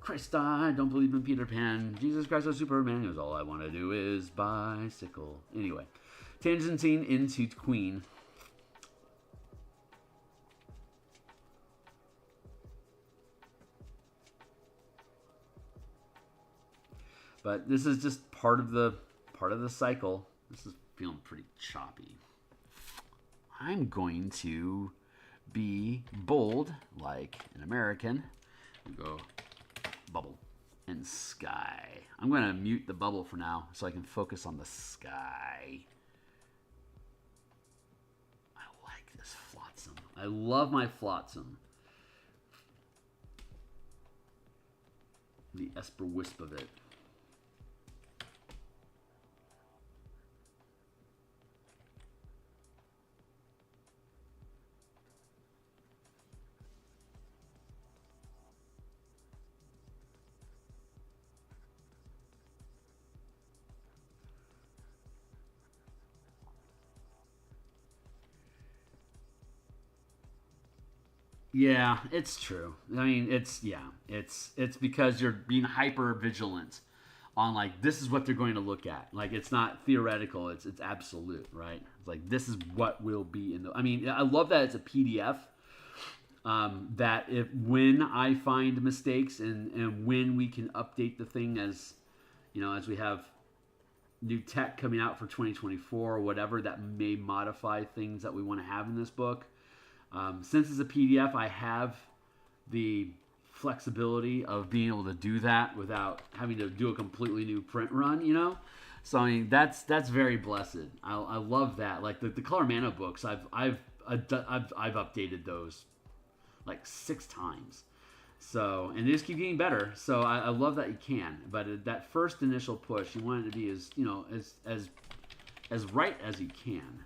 Christ, I don't believe in Peter Pan. Jesus Christ, I'm Superman. Because all I want to do is bicycle. Anyway, tangenting into Queen. But this is just part of the cycle. This is feeling pretty choppy. I'm going to be bold like an American. Go bubble and sky. I'm going to mute the bubble for now so I can focus on the sky. I like this flotsam. I love my flotsam. The Esper Wisp of it. Yeah, it's true. I mean, it's because you're being hyper vigilant on like this is what they're going to look at. Like it's not theoretical, it's absolute, right? It's like this is what will be in the. I mean, I love that it's a PDF. That if when I find mistakes and when we can update the thing as you know as we have new tech coming out for 2024 or whatever that may modify things that we want to have in this book. Since it's a PDF, I have the flexibility of being able to do that without having to do a completely new print run, you know? So, I mean, that's very blessed. I love that. Like, the Color Mana books, I've updated those, like, 6 times. So, and they just keep getting better. So, I love that you can. But that first initial push, you want it to be as, you know, as right as you can.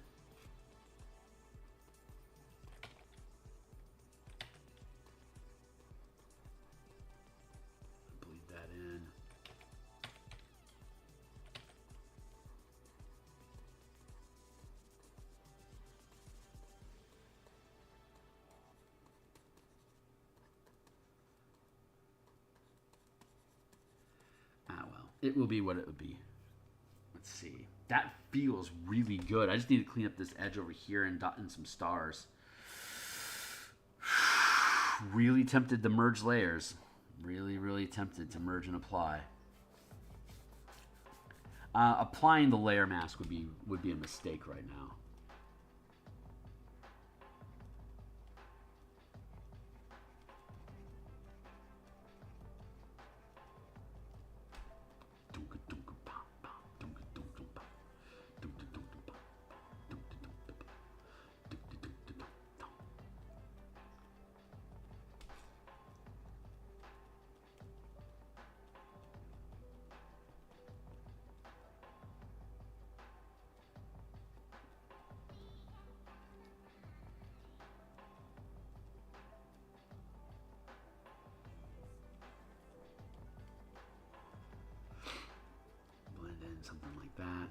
It will be what it would be. Let's see. That feels really good. I just need to clean up this edge over here and dot in some stars. Really tempted to merge layers. Really, really tempted to merge and apply. Applying the layer mask would be a mistake right now. Something like that.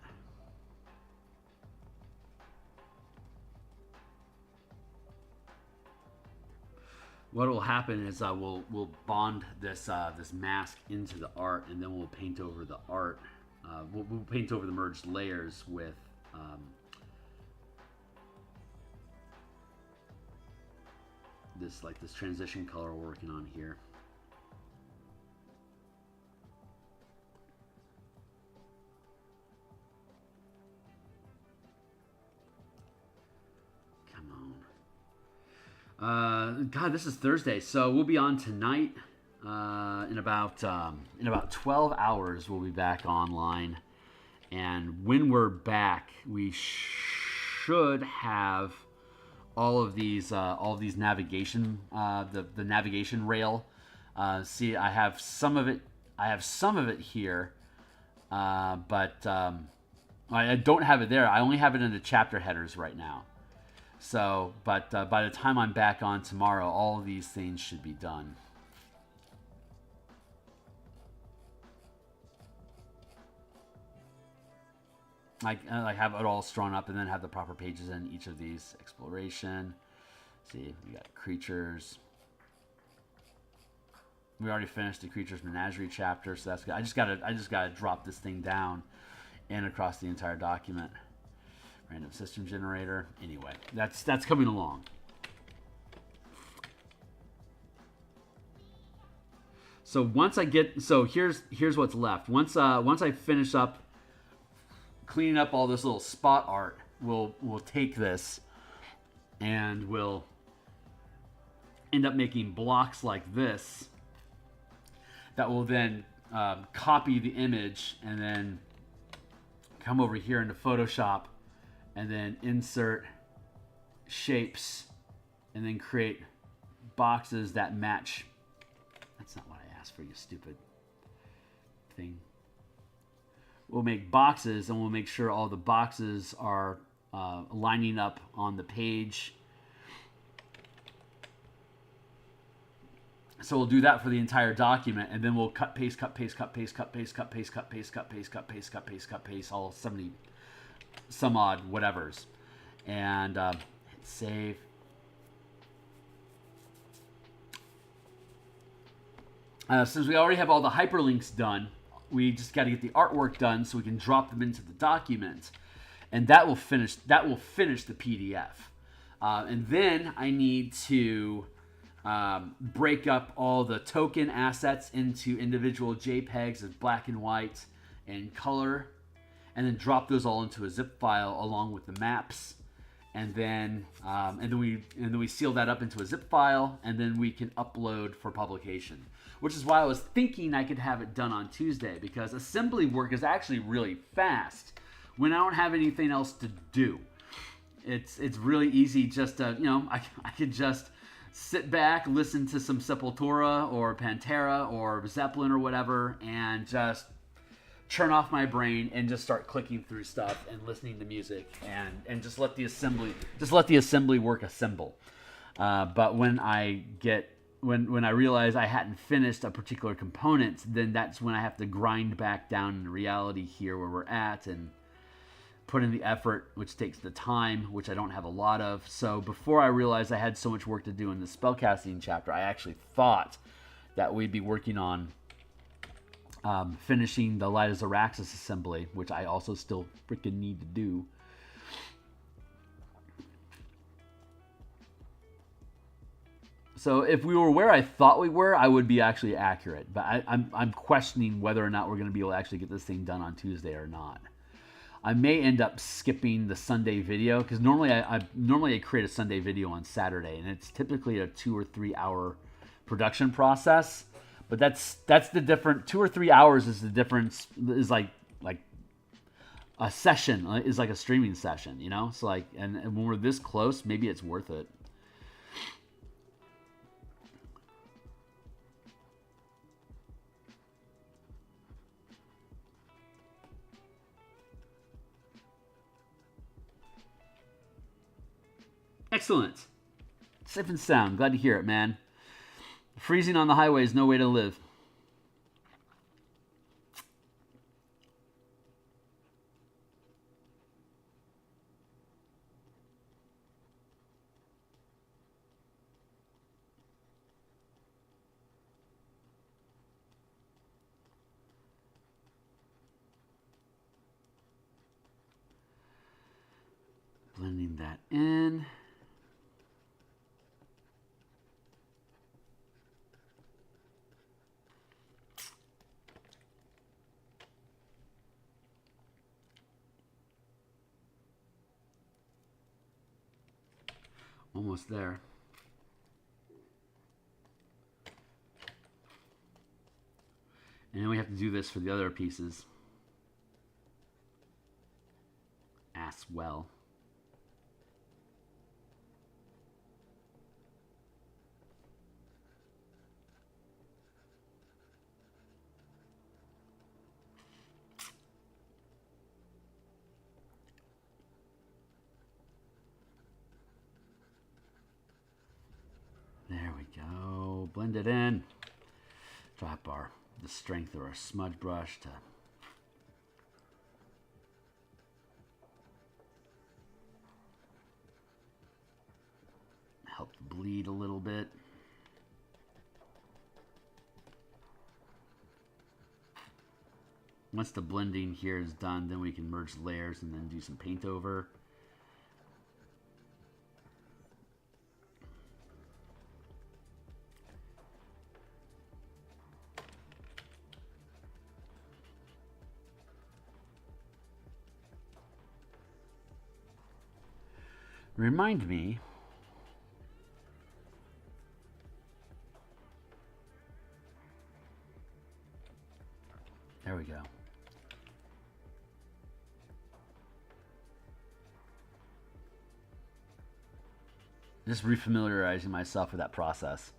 What will happen is we'll bond this this mask into the art, and then we'll paint over the art. We'll paint over the merged layers with this transition color we're working on here. God, this is Thursday, so we'll be on tonight. In about 12 hours, we'll be back online. And when we're back, we should have all of these navigation, the navigation rail. See, I have some of it. Here, but I don't have it there. I only have it in the chapter headers right now. So, but by the time I'm back on tomorrow, all of these things should be done. I have it all drawn up and then have the proper pages in each of these. Exploration. See, we got creatures. We already finished the Creatures Menagerie chapter, so that's good. I just gotta drop this thing down and across the entire document. Random system generator. Anyway, that's coming along. So once I get, so here's what's left. Once I finish up cleaning up all this little spot art, we'll take this and we'll end up making blocks like this that will then copy the image and then come over here into Photoshop and then insert shapes and then create boxes that match. That's not what I asked for, you stupid thing. We'll make boxes and we'll make sure all the boxes are lining up on the page. So we'll do that for the entire document, and then we'll cut, paste, cut, paste, cut, paste, cut, paste, cut, paste, cut, paste, cut, paste, cut, paste, cut, paste, cut, paste, all 70 some odd whatevers. And hit save. Since we already have all the hyperlinks done, we just got to get the artwork done so we can drop them into the document, and that will finish the PDF. And then I need to break up all the token assets into individual JPEGs of black and white and color, and then drop those all into a zip file along with the maps. And then we seal that up into a zip file, and then we can upload for publication. Which is why I was thinking I could have it done on Tuesday, because assembly work is actually really fast when I don't have anything else to do. It's really easy just to, I could just sit back, listen to some Sepultura or Pantera or Zeppelin or whatever, and just turn off my brain and just start clicking through stuff and listening to music and just let the assembly work assemble. But when I realize I hadn't finished a particular component, then that's when I have to grind back down in reality here where we're at and put in the effort, which takes the time, which I don't have a lot of. So before I realized I had so much work to do in the spellcasting chapter, I actually thought that we'd be working on finishing the Light of Zaraxis assembly, which I also still freaking need to do. So if we were where I thought we were, I would be actually accurate. But I'm questioning whether or not we're going to be able to actually get this thing done on Tuesday or not. I may end up skipping the Sunday video, because normally I create a Sunday video on Saturday, and it's typically a 2 or 3 hour production process. But that's the different 2 or 3 hours is the difference, is like a session is like a streaming session, So and when we're this close, maybe it's worth it. Excellent. Safe and sound. Glad to hear it, man. Freezing on the highway is no way to live. Blending that in. Almost there. And we have to do this for the other pieces as well. There we go. Blend it in. Drop the strength of our smudge brush to help bleed a little bit. Once the blending here is done, then we can merge layers and then do some paint over. Remind me, there we go. Just refamiliarizing myself with that process.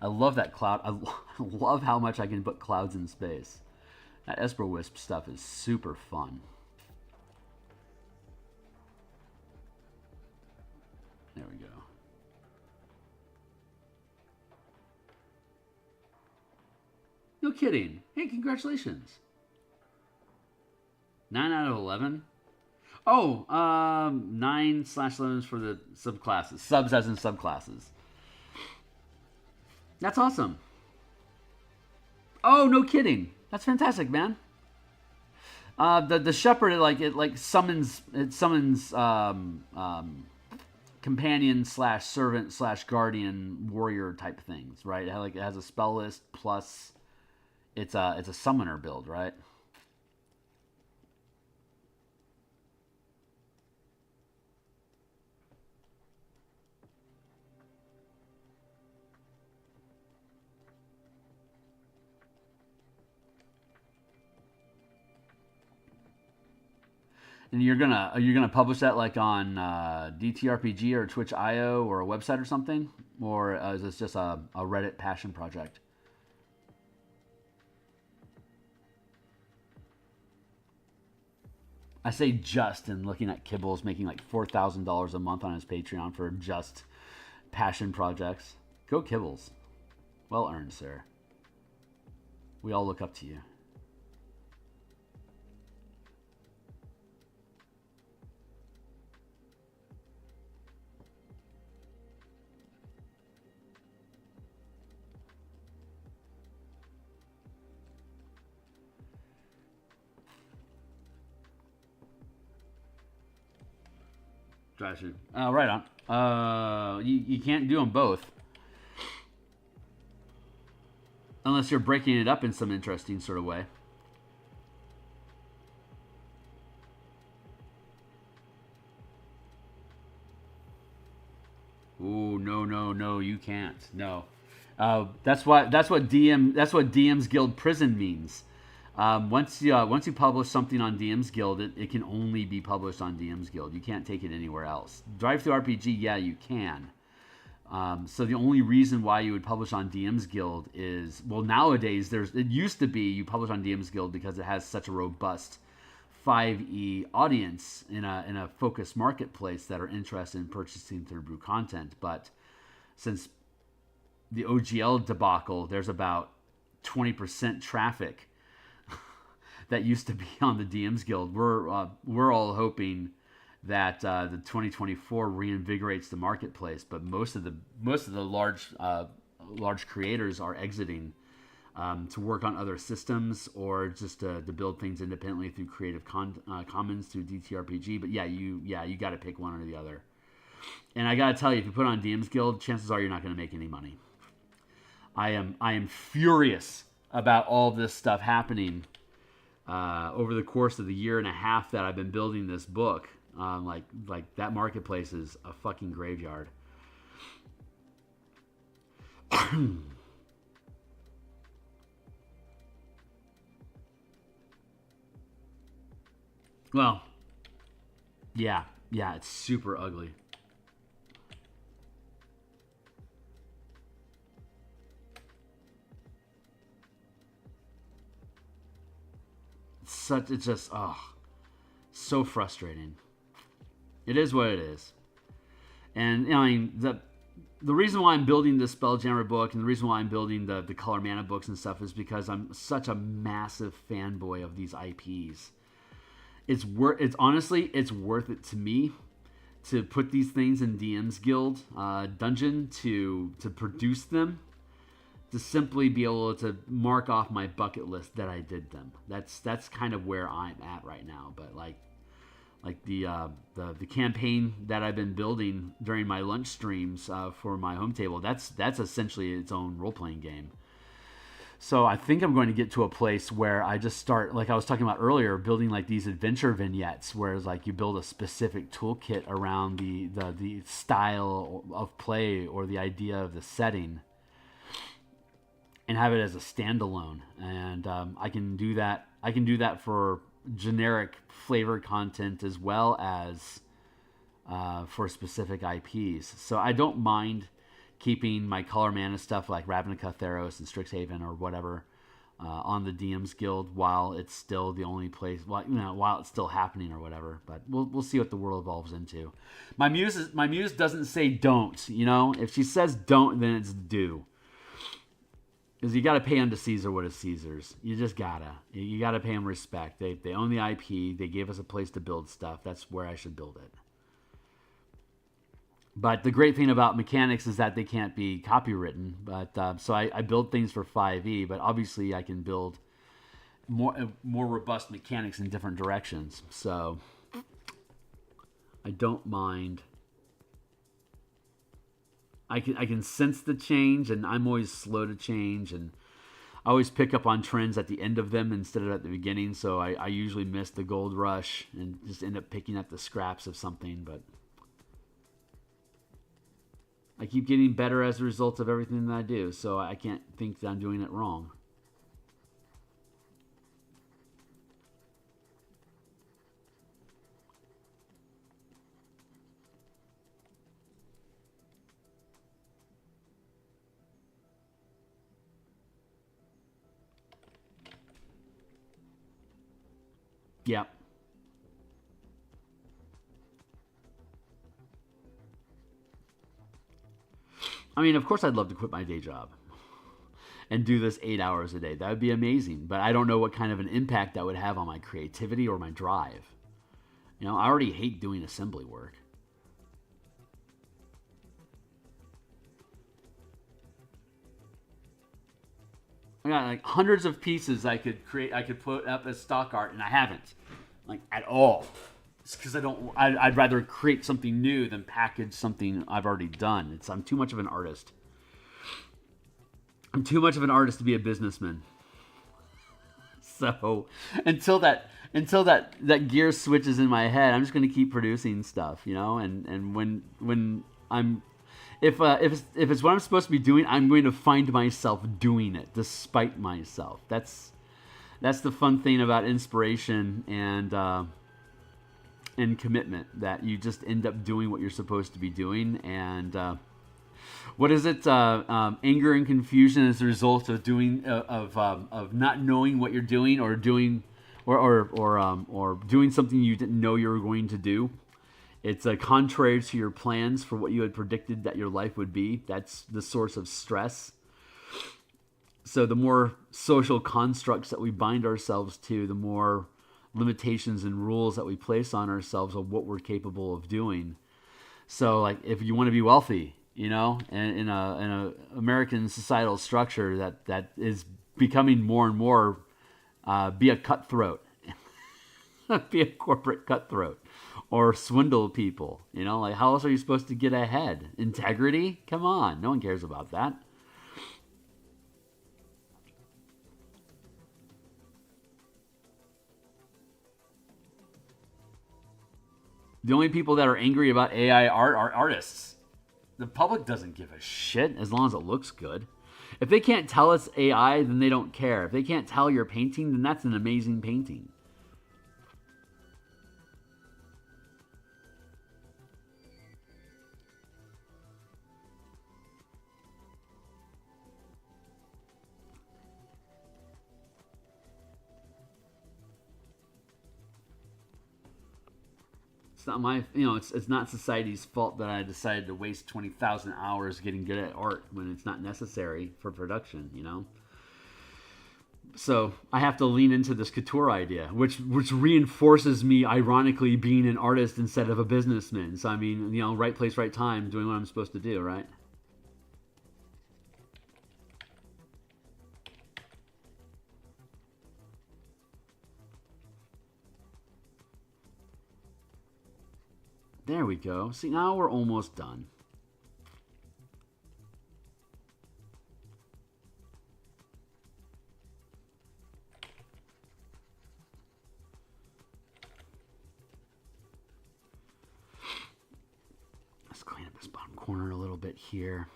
I love that cloud. I love how much I can put clouds in space. That Esper Wisp stuff is super fun. There we go. No kidding. Hey, congratulations. 9 out of 11? Oh, 9/11 for the subclasses. Subs as in subclasses. That's awesome. Oh, no kidding. That's fantastic, man. The shepherd, it summons companion slash servant slash guardian warrior type things, right? It has a spell list plus it's a summoner build, right? And you're gonna publish that like on DTRPG or Twitch.io or a website or something, or is this just a Reddit passion project? I say just, and looking at Kibbles making like $4,000 a month on his Patreon for just passion projects. Go Kibbles, well earned, sir. We all look up to you. Drive through. Right on. You can't do them both. Unless you're breaking it up in some interesting sort of way. Ooh, no, you can't. No. That's what DMsGuild prison means. Once you publish something on DMsGuild, it can only be published on DMsGuild. You can't take it anywhere else. Drive-through RPG, yeah, you can. So the only reason why you would publish on DMsGuild is, well, nowadays it used to be you publish on DMsGuild because it has such a robust 5e audience in a focused marketplace that are interested in purchasing Theurgy content. But since the OGL debacle, there's about 20% traffic that used to be on the DMsGuild. We're all hoping that the 2024 reinvigorates the marketplace, but most of the large creators are exiting to work on other systems or just to build things independently through Creative Commons through DTRPG. But you got to pick one or the other. And I got to tell you, if you put on DMsGuild, chances are you're not going to make any money. I am furious about all this stuff happening over the course of the year and a half that I've been building this book. Like that marketplace is a fucking graveyard. Well, yeah, it's super ugly. It's just so frustrating. It is what it is. And I mean, the reason why I'm building this Spelljammer book and the reason why I'm building the Color Mana books and stuff is because I'm such a massive fanboy of these IPs. Honestly, it's worth it to me to put these things in DMsGuild dungeon to produce them, to simply be able to mark off my bucket list that I did them. That's kind of where I'm at right now. But like the campaign that I've been building during my lunch streams for my home table, that's essentially its own role-playing game. So I think I'm going to get to a place where I just start, like I was talking about earlier, building like these adventure vignettes, where it's like you build a specific toolkit around the style of play or the idea of the setting, and have it as a standalone. And I can do that. I can do that for generic flavor content as well as for specific IPs. So I don't mind keeping my Color Mana stuff like Ravnica, Theros, and Strixhaven or whatever on the DMsGuild while it's still the only place, while it's still happening or whatever. But we'll see what the world evolves into. My muse doesn't say don't. If she says don't, then it's do. Because you got to pay unto Caesar what is Caesar's. You just gotta. You gotta pay them respect. They own the IP. They gave us a place to build stuff. That's where I should build it. But the great thing about mechanics is that they can't be copywritten. But so I build things for 5e, but obviously I can build more robust mechanics in different directions. So I don't mind. I can sense the change, and I'm always slow to change, and I always pick up on trends at the end of them instead of at the beginning. So I usually miss the gold rush and just end up picking up the scraps of something. But I keep getting better as a result of everything that I do, so I can't think that I'm doing it wrong. Yep. I mean, of course I'd love to quit my day job and do this 8 hours a day. That would be amazing. But I don't know what kind of an impact that would have on my creativity or my drive. You know, I already hate doing assembly work. I got like hundreds of pieces I could create, I could put up as stock art, and I haven't, like, at all. It's because I'd rather create something new than package something I've already done. I'm too much of an artist. I'm too much of an artist to be a businessman. So until that gear switches in my head, I'm just going to keep producing stuff, you know. And when I'm if it's what I'm supposed to be doing, I'm going to find myself doing it despite myself. That's the fun thing about inspiration and commitment, that you just end up doing what you're supposed to be doing. And what is it? Anger and confusion is the result of of not knowing what you're doing, or doing or doing something you didn't know you were going to do. It's contrary to your plans for what you had predicted that your life would be. That's the source of stress. So the more social constructs that we bind ourselves to, the more limitations and rules that we place on ourselves of what we're capable of doing. So, like, if you want to be wealthy, you know, and in a American societal structure that is becoming more and more, be a cutthroat, be a corporate cutthroat, or swindle people. You know, like, how else are you supposed to get ahead? Integrity? Come on, no one cares about that. The only people that are angry about AI art are artists. The public doesn't give a shit as long as it looks good. If they can't tell it's AI, then they don't care. If they can't tell you're painting, then that's an amazing painting. It's not my, it's not society's fault that I decided to waste 20,000 hours getting good at art when it's not necessary for production, you know? So I have to lean into this couture idea, which reinforces me, ironically, being an artist instead of a businessman. So, I mean, right place, right time, doing what I'm supposed to do, right? There we go. See, now we're almost done. Let's clean up this bottom corner a little bit here.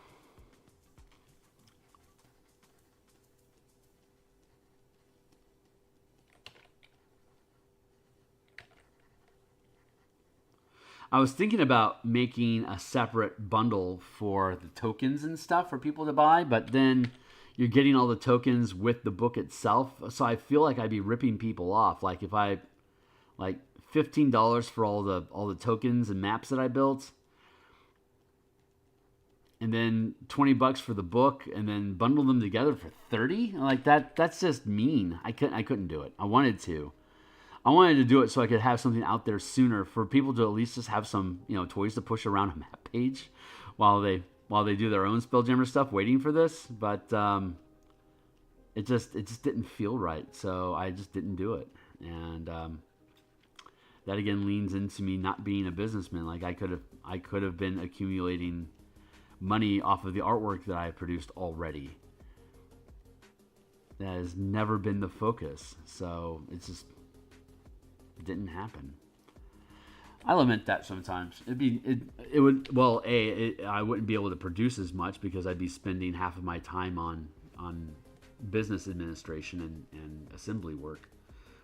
I was thinking about making a separate bundle for the tokens and stuff for people to buy, but then you're getting all the tokens with the book itself. So I feel like I'd be ripping people off. Like, if I, like, $15 for all the tokens and maps that I built, and then $20 for the book, and then bundle them together for 30. Like, that's just mean. I couldn't do it. I wanted to do it so I could have something out there sooner for people to at least just have some, toys to push around a map page while they do their own Spelljammer stuff waiting for this. But it just didn't feel right. So I just didn't do it. And that again leans into me not being a businessman. Like I could have been accumulating money off of the artwork that I produced already. That has never been the focus. So it didn't happen. I lament that sometimes. I wouldn't be able to produce as much because I'd be spending half of my time on business administration and assembly work,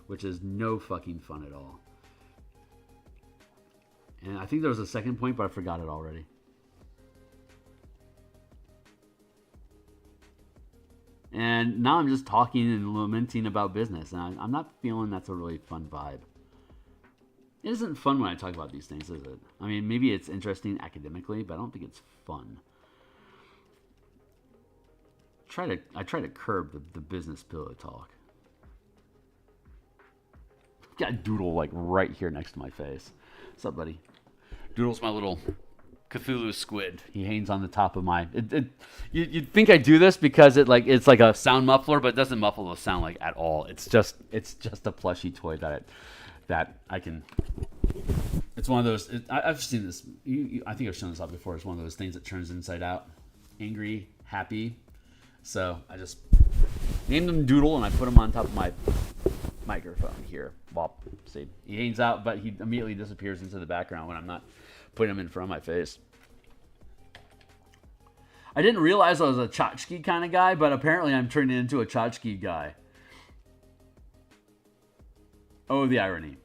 which is no fucking fun at all. And I think there was a second point, but I forgot it already. And now I'm just talking and lamenting about business, and I'm not feeling that's a really fun vibe. It isn't fun when I talk about these things, is it? I mean, maybe it's interesting academically, but I don't think it's fun. I try to curb the business pillow talk. Got Doodle like right here next to my face. What's up, buddy? Doodle's my little Cthulhu squid. He hangs on the top of my. You'd think I do this because it's like a sound muffler, but it doesn't muffle the sound like at all. It's just a plushy toy that I can. It's one of those. I've seen this. I think I've shown this up before. It's one of those things that turns inside out, angry, happy. So I just named him Doodle, and I put him on top of my microphone here. Well, see, he hangs out, but he immediately disappears into the background when I'm not putting him in front of my face. I didn't realize I was a tchotchke kind of guy, but apparently I'm turning into a tchotchke guy. Oh, the irony.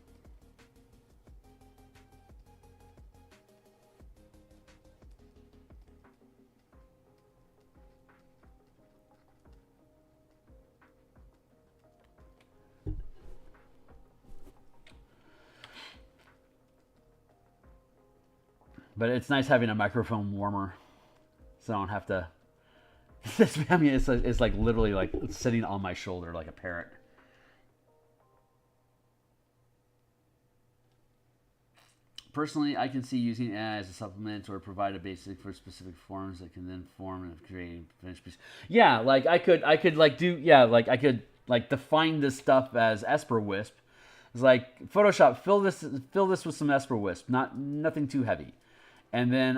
But it's nice having a microphone warmer, so I don't have to. I mean, it's like literally like sitting on my shoulder like a parrot. Personally, I can see using AI as a supplement or provide a basic for specific forms that can then form and create finished piece. Yeah, like I could like do like I could like define this stuff as Esper Wisp. It's like Photoshop, fill this with some Esper Wisp, nothing too heavy. And then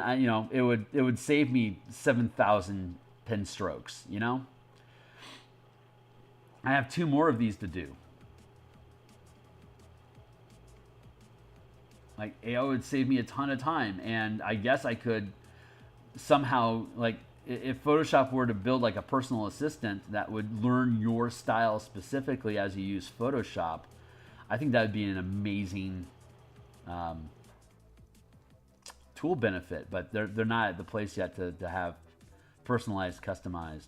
it would save me 7,000 pen strokes. I have 2 more of these to do. Like AI would save me a ton of time, and I guess I could somehow like if Photoshop were to build like a personal assistant that would learn your style specifically as you use Photoshop. I think that would be an amazing. Tool benefit, but they're not at the place yet to have personalized, customized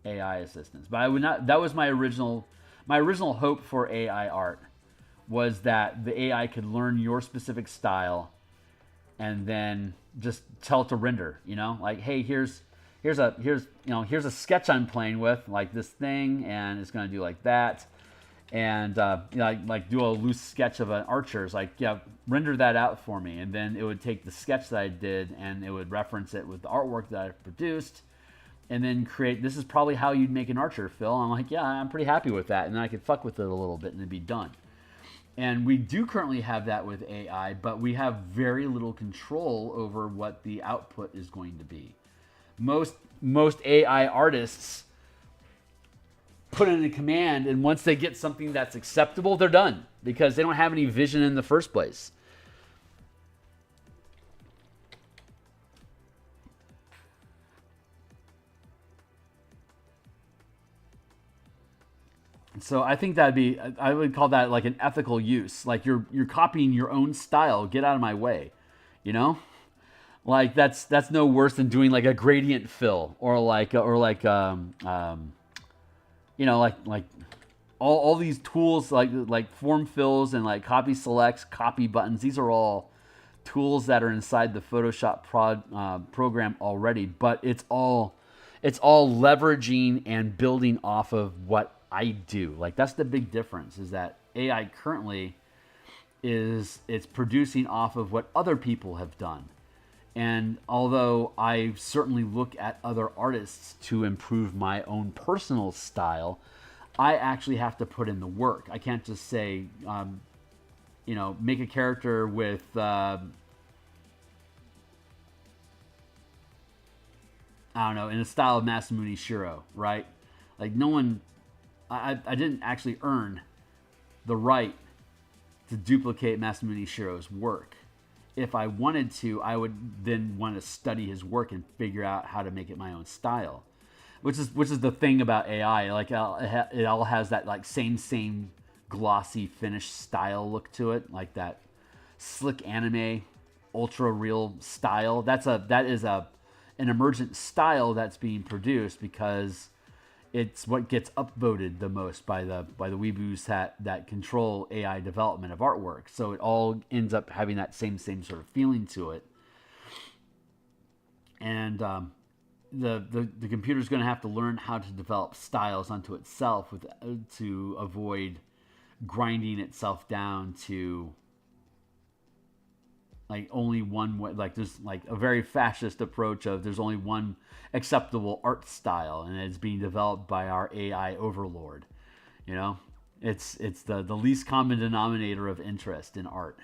AI assistants. But I would not. That was my original hope for AI art was that the AI could learn your specific style and then just tell it to render. Like hey, here's a sketch I'm playing with, like this thing, and it's going to do like that. And like do a loose sketch of an archer. It's like, render that out for me. And then it would take the sketch that I did and it would reference it with the artwork that I produced and then create, this is probably how you'd make an archer, Phil. And I'm like, yeah, I'm pretty happy with that. And then I could fuck with it a little bit and it'd be done. And we do currently have that with AI, but we have very little control over what the output is going to be. Most AI artists put in a command, and once they get something that's acceptable, they're done because they don't have any vision in the first place. So I think I would call that like an ethical use. Like you're copying your own style. Get out of my way, Like that's no worse than doing like a gradient fill or like all these tools like form fills and like copy selects, copy buttons. These are all tools that are inside the Photoshop program already, but it's all leveraging and building off of what I do. Like that's the big difference is that AI currently it's producing off of what other people have done. And although I certainly look at other artists to improve my own personal style, I actually have to put in the work. I can't just say, make a character with, I don't know, in the style of Masamune Shiro, right? Like, no one, I didn't actually earn the right to duplicate Masamune Shiro's work. If I wanted to, I would then want to study his work and figure out how to make it my own style. Which is the thing about AI. Like, it all has that like same glossy finished style look to it, like that slick anime, ultra real style. That is an emergent style that's being produced because it's what gets upvoted the most by the weeboos that control AI development of artwork. So it all ends up having that same sort of feeling to it. And the computer's going to have to learn how to develop styles unto itself to avoid grinding itself down to like only one way. Like there's like a very fascist approach of there's only one acceptable art style, and it's being developed by our AI overlord. You know, it's the least common denominator of interest in art,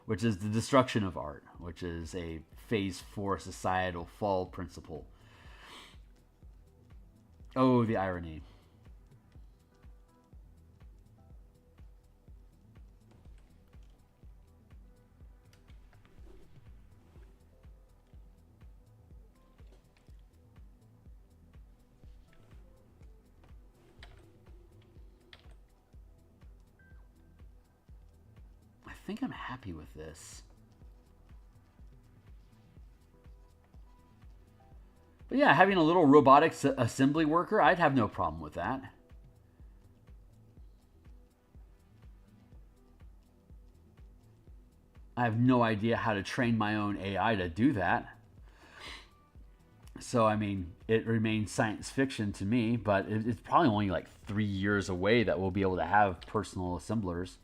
which is the destruction of art, which is a phase 4 societal fall principle. Oh, the irony. I think I'm happy with this. But yeah, having a little robotics assembly worker, I'd have no problem with that. I have no idea how to train my own AI to do that. So, I mean, it remains science fiction to me, but it's probably only like 3 years away that we'll be able to have personal assemblers.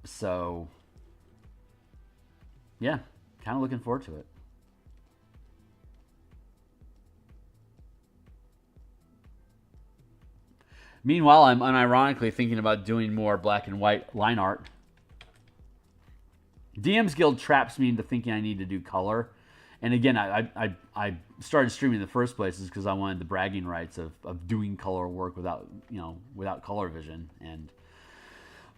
So, yeah, kind of looking forward to it. Meanwhile, I'm unironically thinking about doing more black and white line art. DMsGuild traps me into thinking I need to do color. And again, I started streaming in the first place is because I wanted the bragging rights of doing color work without color vision. And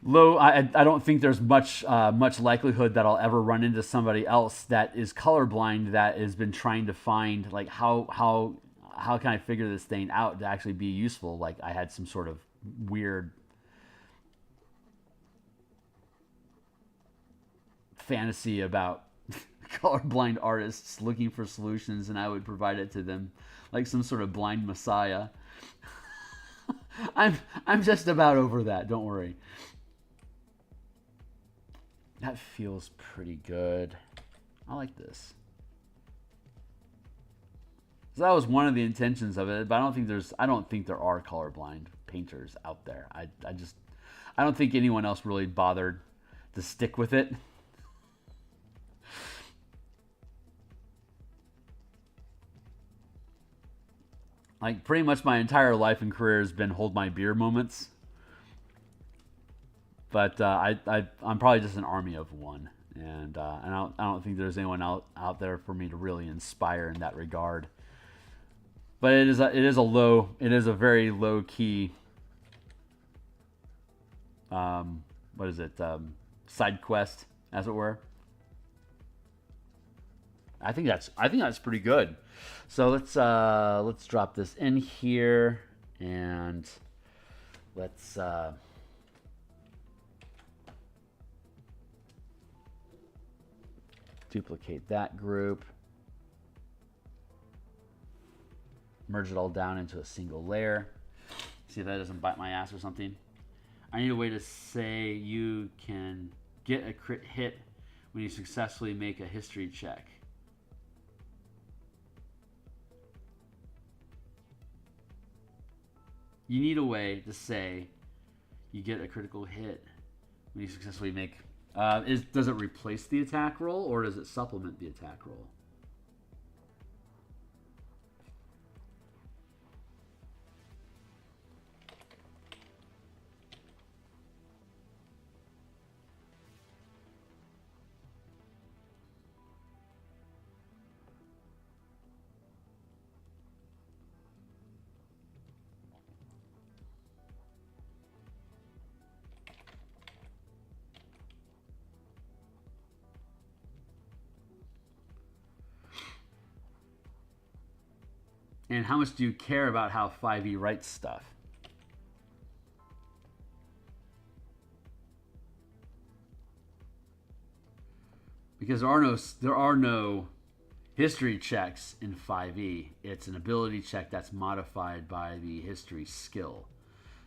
I don't think there's much likelihood that I'll ever run into somebody else that is colorblind that has been trying to find like how can I figure this thing out to actually be useful. Like I had some sort of weird fantasy about colorblind artists looking for solutions, and I would provide it to them like some sort of blind messiah. I'm just about over that. Don't worry. That feels pretty good. I like this. So that was one of the intentions of it, but I don't think there are colorblind painters out there. I don't think anyone else really bothered to stick with it. Like pretty much my entire life and career has been hold my beer moments. But I'm probably just an army of one, and I don't think there's anyone out there for me to really inspire in that regard. But it is a very low key. What is it? Side quest, as it were. I think that's pretty good. So let's drop this in here and let's duplicate that group. Merge it all down into a single layer. See if that doesn't bite my ass or something. I need a way to say you can get a crit hit when you successfully make a history check. You need a way to say you get a critical hit when you successfully make Does it replace the attack roll, or does it supplement the attack roll? And how much do you care about how 5e writes stuff? Because there are no history checks in 5e. It's an ability check that's modified by the history skill.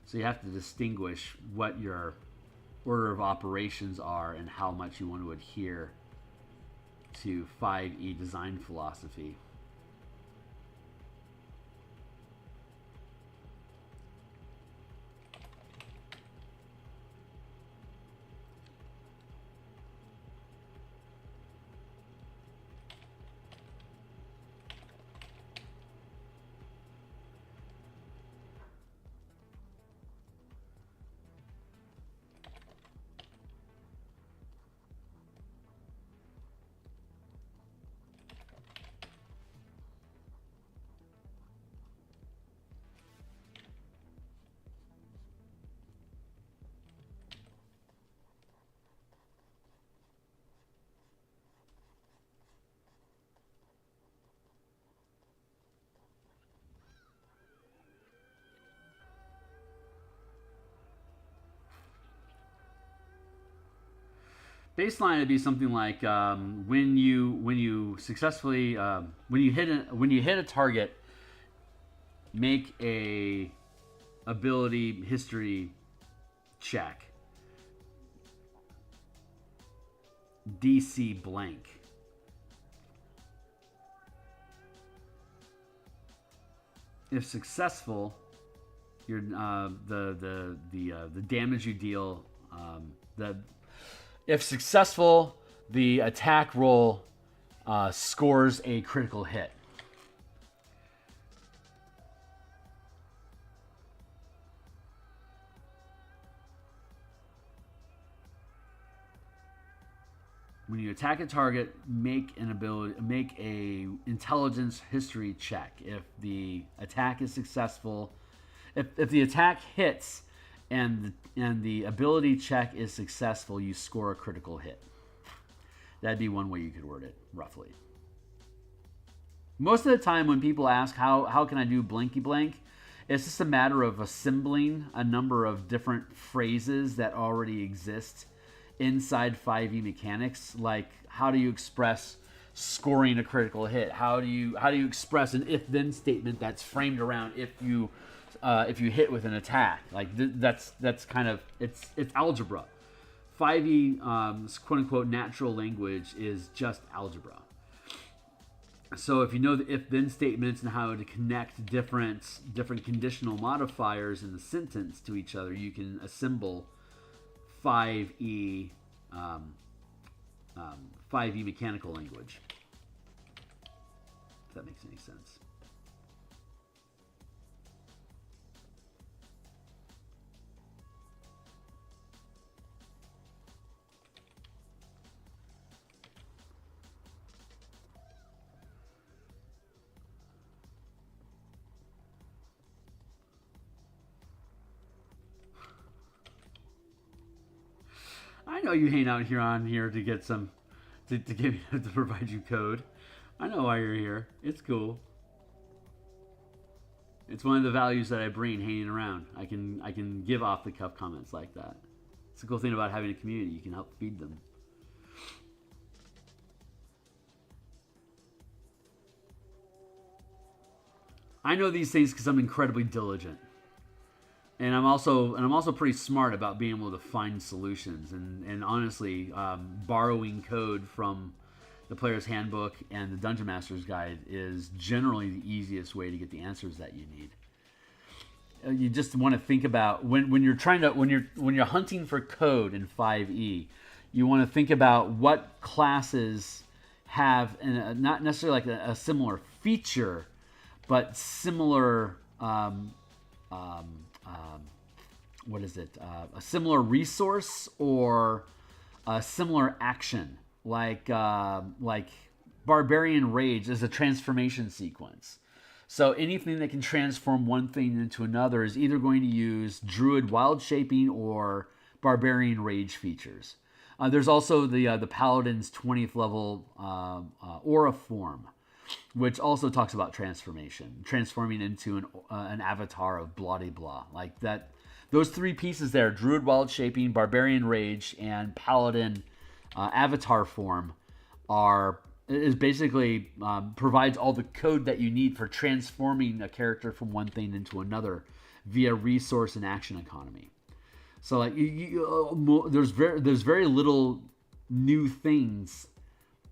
So you have to distinguish what your order of operations are and how much you want to adhere to 5e design philosophy. Baseline would be something like when you successfully when you hit a target, make a ability history check. DC blank. If successful, your the damage you deal if successful, the attack roll scores a critical hit. When you attack a target, make a intelligence history check. If the attack is successful, if the attack hits and the ability check is successful, you score a critical hit. That'd be one way you could word it, roughly. Most of the time when people ask how can I do blanky blank, it's just a matter of assembling a number of different phrases that already exist inside 5e mechanics. Like, how do you express scoring a critical hit? How do you express an if-then statement that's framed around if you hit with an attack? Like that's kind of it's algebra. 5e quote unquote natural language is just algebra. So if you know the if-then statements and how to connect different conditional modifiers in the sentence to each other, you can assemble 5e 5e mechanical language. If that makes any sense. I know you hang out here on here to get some, to provide you code. I know why you're here. It's cool. It's one of the values that I bring hanging around. I can give off the cuff comments like that. It's the cool thing about having a community. You can help feed them. I know these things because I'm incredibly diligent. And I'm also pretty smart about being able to find solutions and honestly, borrowing code from the player's handbook and the Dungeon Master's Guide is generally the easiest way to get the answers that you need. You just want to think about when you're hunting for code in 5e, You want to think about what classes have not necessarily like a similar feature, but similar what is it? A similar resource or a similar action, like Barbarian Rage is a transformation sequence. So anything that can transform one thing into another is either going to use Druid Wild Shaping or Barbarian Rage features. There's also the Paladin's 20th level Aura Form, which also talks about transformation, transforming into an avatar of blah de blah. Like that, those three pieces there, Druid Wild Shaping, Barbarian Rage, and Paladin Avatar Form, is basically provides all the code that you need for transforming a character from one thing into another via resource and action economy. So like there's very little new things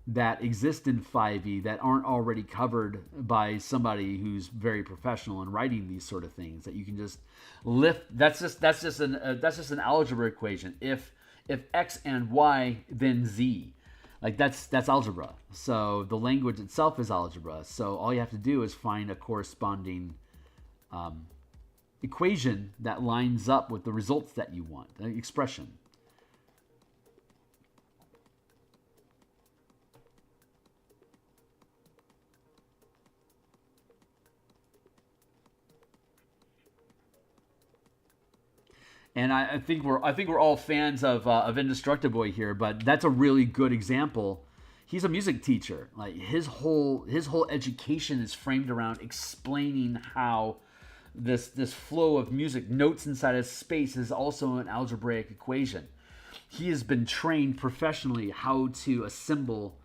that exist in 5e that aren't already covered by somebody who's very professional in writing these sort of things that you can just lift. That's just an algebra equation. If x and y, then z. Like that's algebra. So the language itself is algebra. So all you have to do is find a corresponding equation that lines up with the results that you want, the expression. And I think we're all fans of Indestructible here, but that's a really good example. He's a music teacher. Like his whole education is framed around explaining how this flow of music, notes inside of space, is also an algebraic equation. He has been trained professionally how to assemble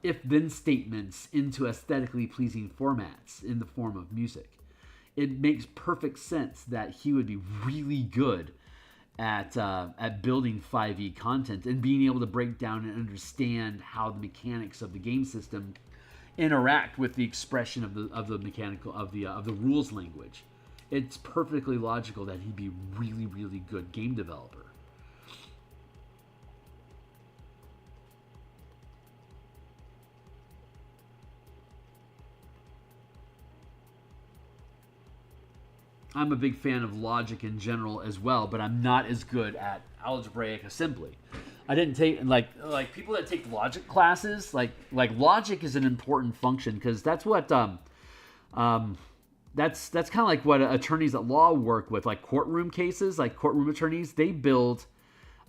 if-then statements into aesthetically pleasing formats in the form of music. It makes perfect sense that he would be really good at building 5e content and being able to break down and understand how the mechanics of the game system interact with the expression of the rules language. It's perfectly logical that he'd be a really, really good game developer. I'm a big fan of logic in general as well, but I'm not as good at algebraic assembly. I didn't take like people that take logic classes. Like logic is an important function because that's what that's kind of like what attorneys at law work with, like courtroom cases. Like courtroom attorneys, they build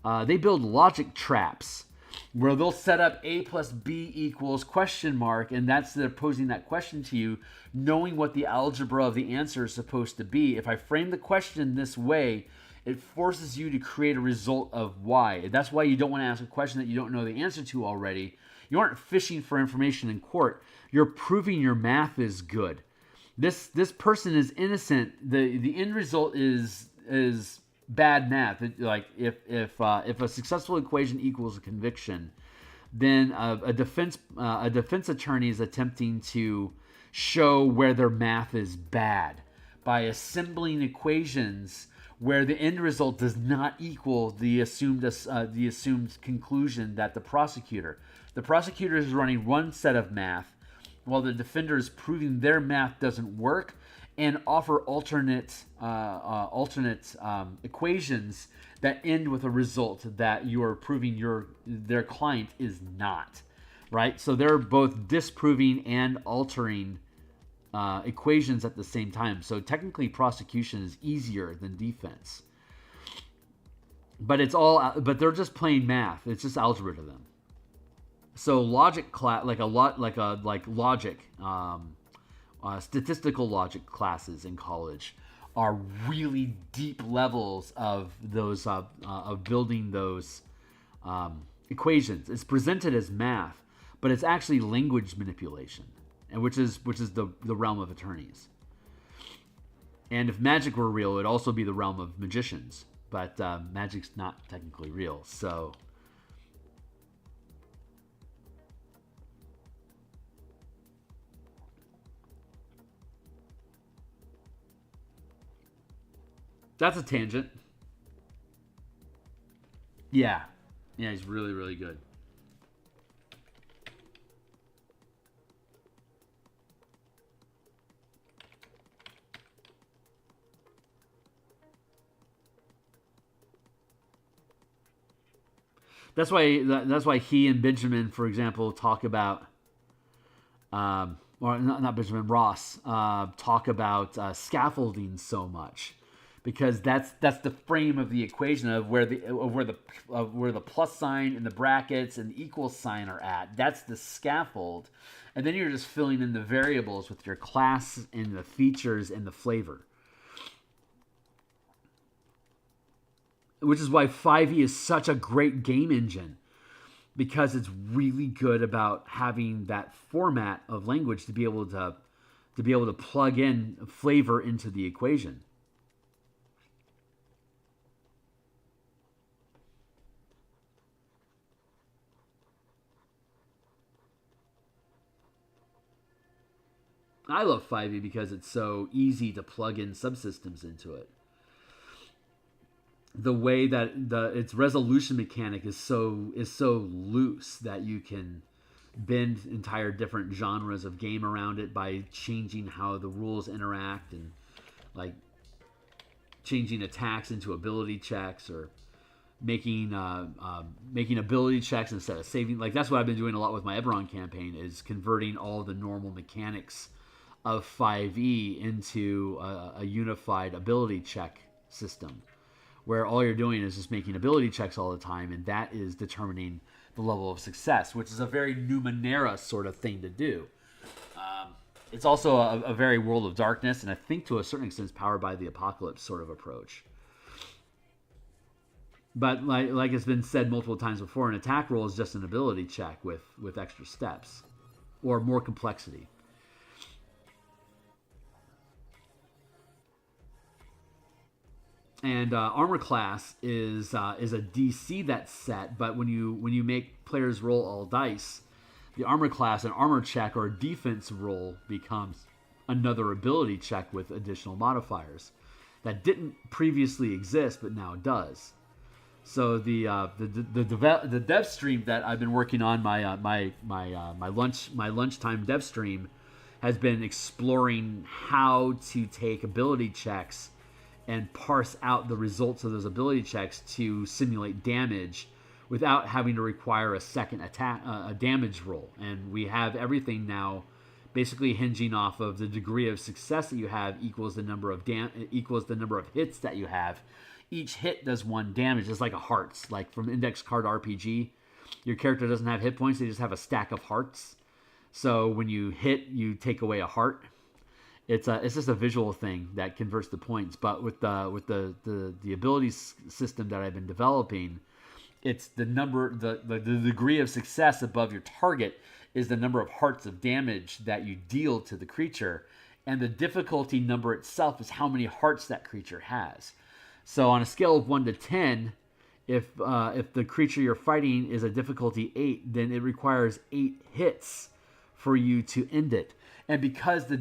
logic traps where they'll set up A plus B equals question mark, and they're posing that question to you, knowing what the algebra of the answer is supposed to be. If I frame the question this way, it forces you to create a result of Y. That's why you don't want to ask a question that you don't know the answer to already. You aren't fishing for information in court. You're proving your math is good. This person is innocent. The end result is bad math. Like if a successful equation equals a conviction, then a defense attorney is attempting to show where their math is bad by assembling equations where the end result does not equal the assumed conclusion that the prosecutor is running one set of math while the defender is proving their math doesn't work, and offer alternate equations that end with a result that you are proving their client is not, right? So they're both disproving and altering equations at the same time. So technically, prosecution is easier than defense, but they're just playing math. It's just algebra to them. So logic class, statistical logic classes in college are really deep levels of those of building those equations. It's presented as math, but it's actually language manipulation, and which is the realm of attorneys. And if magic were real, it'd also be the realm of magicians. But magic's not technically real, so. That's a tangent. Yeah. Yeah, he's really, really good. That's why he and Benjamin, for example, talk about, or not Benjamin, Ross, talk about scaffolding so much, because that's the frame of the equation of where the plus sign and the brackets and the equal sign are at. That's the scaffold, and then you're just filling in the variables with your class and the features and the flavor. Which is why 5e is such a great game engine, because it's really good about having that format of language to be able to plug in flavor into the equation. I love 5e because it's so easy to plug in subsystems into it. The way that its resolution mechanic is so loose that you can bend entire different genres of game around it by changing how the rules interact, and like changing attacks into ability checks, or making ability checks instead of saving. Like, that's what I've been doing a lot with my Eberron campaign, is converting all the normal mechanics of 5e into a unified ability check system, where all you're doing is just making ability checks all the time, and that is determining the level of success, which is a very Numenera sort of thing to do. It's also a very World of Darkness, and I think to a certain extent it's Powered by the Apocalypse sort of approach. But like it's been said multiple times before, an attack roll is just an ability check with extra steps or more complexity. And armor class is a DC that's set, but when you make players roll all dice, the armor class, an armor check or a defense roll, becomes another ability check with additional modifiers that didn't previously exist but now does. So the dev stream that I've been working on, my lunchtime dev stream, has been exploring how to take ability checks and parse out the results of those ability checks to simulate damage without having to require a second attack, a damage roll. And we have everything now basically hinging off of the degree of success that you have equals the number of hits that you have. Each hit does 1 damage. It's like a hearts, like from Index Card RPG. Your character doesn't have hit points; they just have a stack of hearts. So when you hit, you take away a heart. It's just a visual thing that converts the points. But with the ability system that I've been developing, it's the degree of success above your target is the number of hearts of damage that you deal to the creature, and the difficulty number itself is how many hearts that creature has. So on a scale of 1 to 10, if the creature you're fighting is a difficulty 8, then it requires 8 hits for you to end it. And because the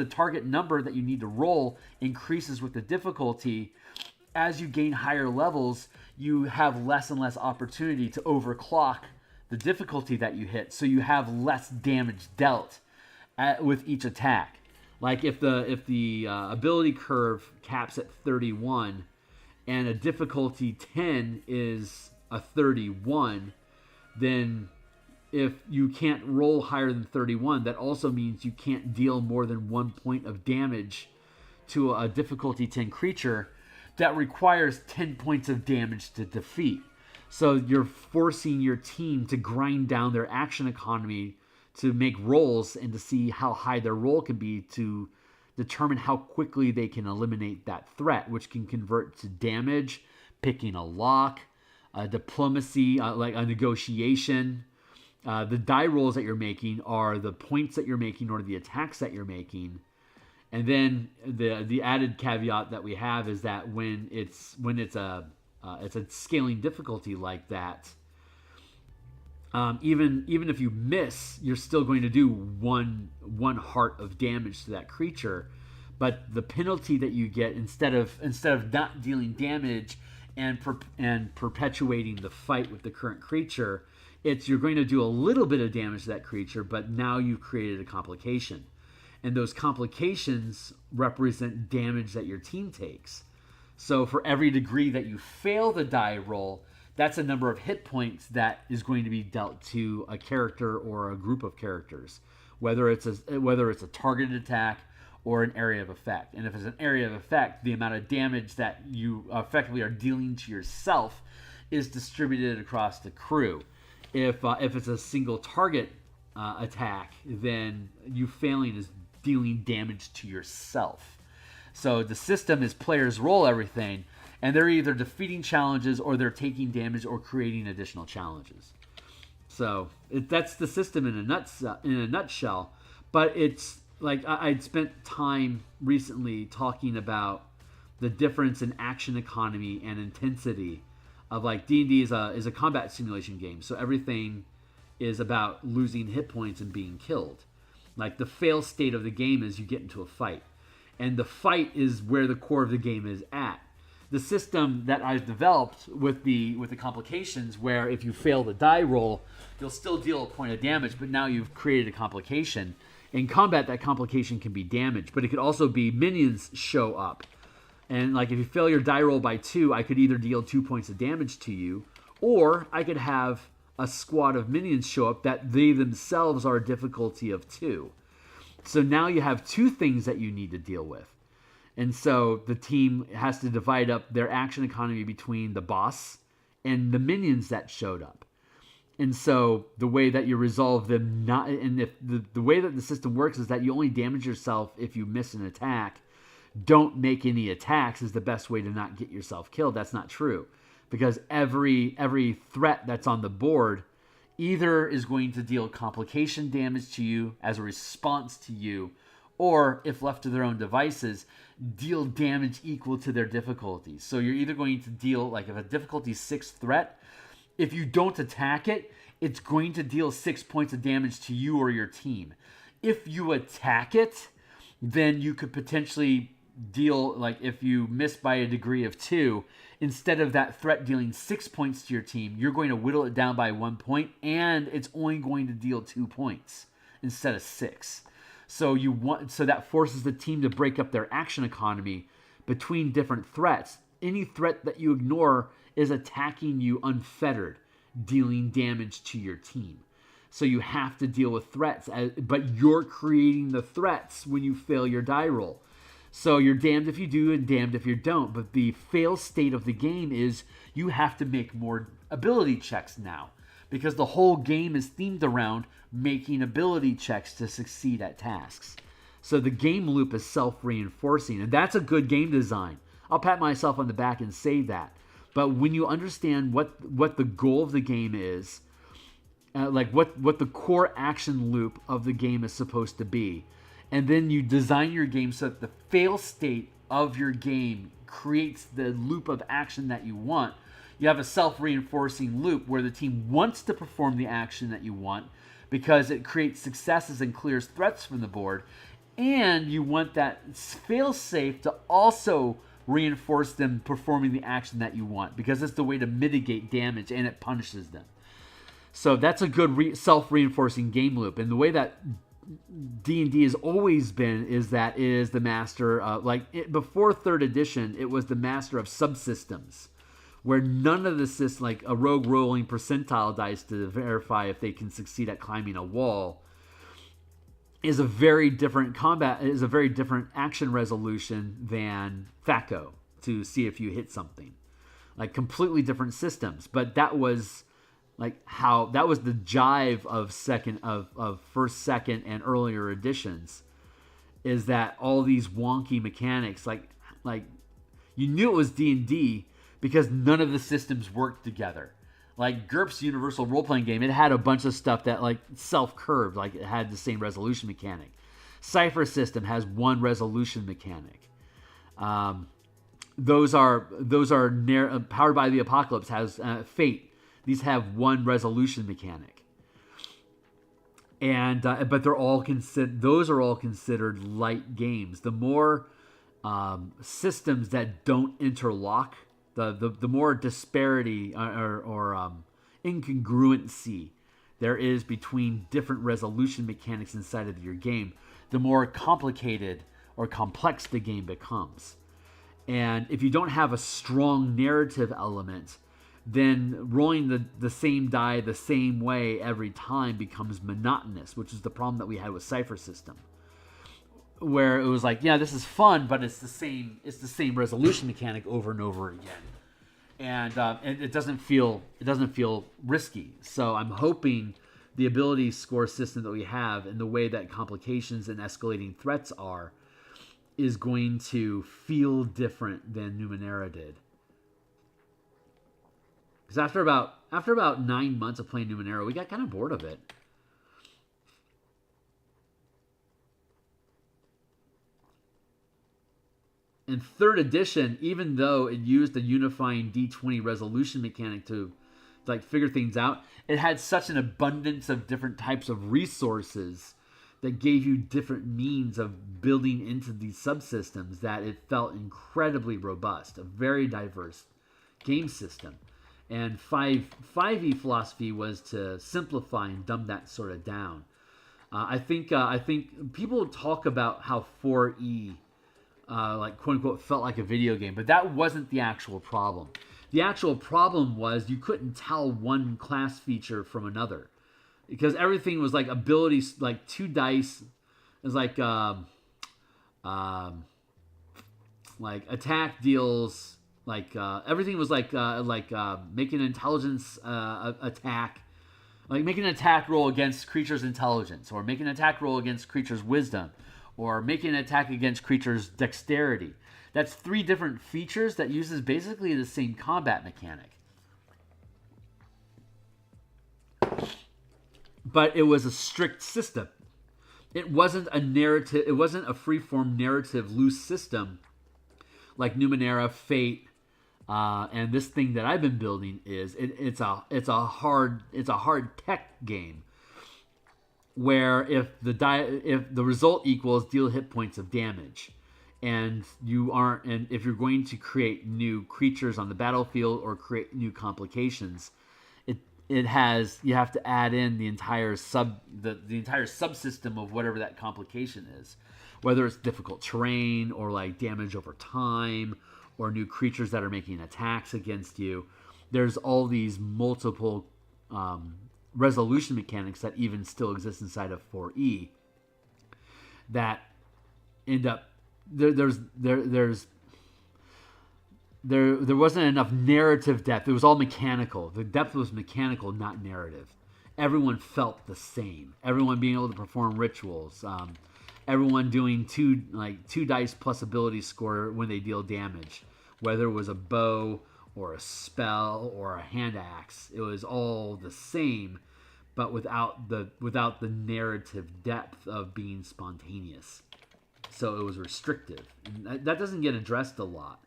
target number that you need to roll increases with the difficulty, as you gain higher levels, you have less and less opportunity to overclock the difficulty that you hit. So you have less damage dealt with each attack. Like if the ability curve caps at 31 and a difficulty 10 is a 31, then if you can't roll higher than 31, that also means you can't deal more than 1 point of damage to a difficulty 10 creature that requires 10 points of damage to defeat. So you're forcing your team to grind down their action economy to make rolls and to see how high their roll can be to determine how quickly they can eliminate that threat, which can convert to damage, picking a lock, diplomacy, like a negotiation. The die rolls that you're making are the points that you're making or the attacks that you're making. And then the added caveat that we have is that when it's a scaling difficulty like that, even if you miss, you're still going to do one heart of damage to that creature. But the penalty that you get instead of not dealing damage and perpetuating the fight with the current creature, you're going to do a little bit of damage to that creature, but now you've created a complication. And those complications represent damage that your team takes. So for every degree that you fail the die roll, that's a number of hit points that is going to be dealt to a character or a group of characters, whether it's a targeted attack or an area of effect. And if it's an area of effect, the amount of damage that you effectively are dealing to yourself is distributed across the crew. If it's a single target attack, then you failing is dealing damage to yourself. So the system is players roll everything, and they're either defeating challenges or they're taking damage or creating additional challenges. So that's the system in a nutshell. But it's like I'd spent time recently talking about the difference in action economy and intensity of, like, D&D is a combat simulation game. So everything is about losing hit points and being killed. Like, the fail state of the game is you get into a fight. And the fight is where the core of the game is at. The system that I've developed with the complications, where if you fail the die roll, you'll still deal a point of damage, but now you've created a complication. In combat, that complication can be damage, but it could also be minions show up. And, like, if you fail your die roll by 2, I could either deal 2 points of damage to you, or I could have a squad of minions show up that they themselves are a difficulty of 2. So now you have 2 things that you need to deal with. And so the team has to divide up their action economy between the boss and the minions that showed up. And so the way that you resolve them, the way that the system works is that you only damage yourself if you miss an attack. Don't make any attacks is the best way to not get yourself killed. That's not true, because every threat that's on the board either is going to deal complication damage to you as a response to you, or, if left to their own devices, deal damage equal to their difficulty. So you're either going to deal, like, if a difficulty 6 threat, if you don't attack it, it's going to deal 6 points of damage to you or your team. If you attack it, then you could potentially deal, like, if you miss by a degree of 2, instead of that threat dealing 6 points to your team, you're going to whittle it down by 1 point, and it's only going to deal 2 points instead of 6. So that forces the team to break up their action economy between different threats. Any threat that you ignore is attacking you unfettered, dealing damage to your team. So you have to deal with threats, but you're creating the threats when you fail your die roll. So you're damned if you do and damned if you don't. But the fail state of the game is you have to make more ability checks now, because the whole game is themed around making ability checks to succeed at tasks. So the game loop is self-reinforcing, and that's a good game design. I'll pat myself on the back and say that. But when you understand what the goal of the game is, like what the core action loop of the game is supposed to be, and then you design your game so that the fail state of your game creates the loop of action that you want, you have a self-reinforcing loop where the team wants to perform the action that you want because it creates successes and clears threats from the board, and you want that fail-safe to also reinforce them performing the action that you want, because it's the way to mitigate damage and it punishes them. So that's a good self-reinforcing game loop. And the way that D&D has always been is that it is the master, before 3rd edition, it was the master of subsystems, where none of the systems, like a rogue rolling percentile dice to verify if they can succeed at climbing a wall, is a very different action resolution than THAC0 to see if you hit something. Like, completely different systems. But that was the jive of first, second, and earlier editions, is that all these wonky mechanics, like you knew it was D&D because none of the systems worked together. Like GURPS Universal Role-Playing Game, it had a bunch of stuff that, like, self-curved, like it had the same resolution mechanic. Cypher System has one resolution mechanic. Those are Powered by the Apocalypse has Fate. These have one resolution mechanic. And but those are all considered light games. The more systems that don't interlock the more disparity or incongruency there is between different resolution mechanics inside of your game, the more complicated or complex the game becomes. And if you don't have a strong narrative element, then rolling the same die the same way every time becomes monotonous, which is the problem that we had with Cypher System, where it was like, yeah, this is fun, but it's the same resolution mechanic over and over again, and it doesn't feel risky. So I'm hoping the ability score system that we have and the way that complications and escalating threats is going to feel different than Numenera did. Because after about 9 months of playing Numenera, we got kind of bored of it. In 3rd edition, even though it used the unifying D20 resolution mechanic to like figure things out, it had such an abundance of different types of resources that gave you different means of building into these subsystems that it felt incredibly robust, a very diverse game system. And 5e philosophy was to simplify and dumb that sort of down. I think people talk about how 4e like quote unquote felt like a video game, but that wasn't the actual problem. The actual problem was you couldn't tell one class feature from another, because everything was like abilities, like 2 dice. It was like attack deals, like everything was like making an intelligence attack, like making an attack roll against creatures' intelligence, or making an attack roll against creatures' wisdom, or making an attack against creatures' dexterity. That's 3 different features that uses basically the same combat mechanic. But it was a strict system. It wasn't a narrative. It wasn't a free-form narrative loose system like Numenera, Fate, and this thing that I've been building is. It's a hard tech game, where if the result equals deal hit points of damage, and if you're going to create new creatures on the battlefield or create new complications, you have to add in the entire subsystem of whatever that complication is, whether it's difficult terrain or like damage over time or new creatures that are making attacks against you. There's all these multiple resolution mechanics that even still exist inside of 4E that end up there wasn't enough narrative depth. It was all mechanical. The depth was mechanical, not narrative. Everyone felt the same. Everyone being able to perform rituals. Everyone doing 2 dice plus ability score when they deal damage, whether it was a bow or a spell or a hand axe. It was all the same, but without the narrative depth of being spontaneous. So it was restrictive. And that doesn't get addressed a lot.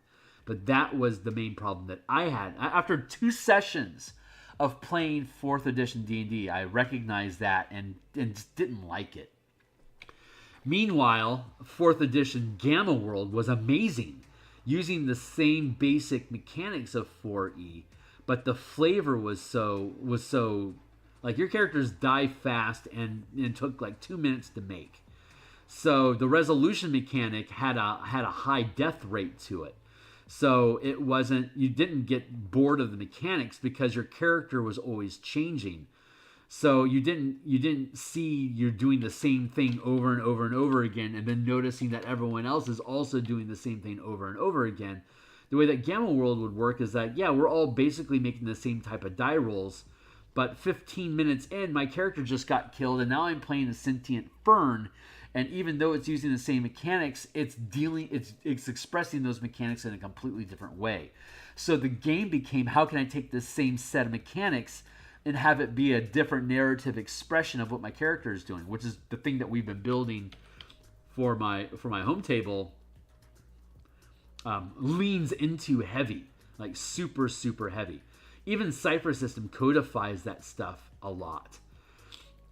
But that was the main problem that I had. After 2 sessions of playing 4th edition D&D, I recognized that and just didn't like it. Meanwhile, 4th edition Gamma World was amazing, using the same basic mechanics of 4E, but the flavor was so like your characters die fast and took like 2 minutes to make. So the resolution mechanic had a high death rate to it. So you didn't get bored of the mechanics because your character was always changing. So you didn't see you're doing the same thing over and over and over again, and then noticing that everyone else is also doing the same thing over and over again. The way that Gamma World would work is that, yeah, we're all basically making the same type of die rolls, but 15 minutes in, my character just got killed, and now I'm playing a sentient fern. And even though it's using the same mechanics, it's expressing those mechanics in a completely different way. So the game became, how can I take this same set of mechanics and have it be a different narrative expression of what my character is doing, which is the thing that we've been building for my home table. Leans into heavy, like super, super heavy. Even Cypher System codifies that stuff a lot,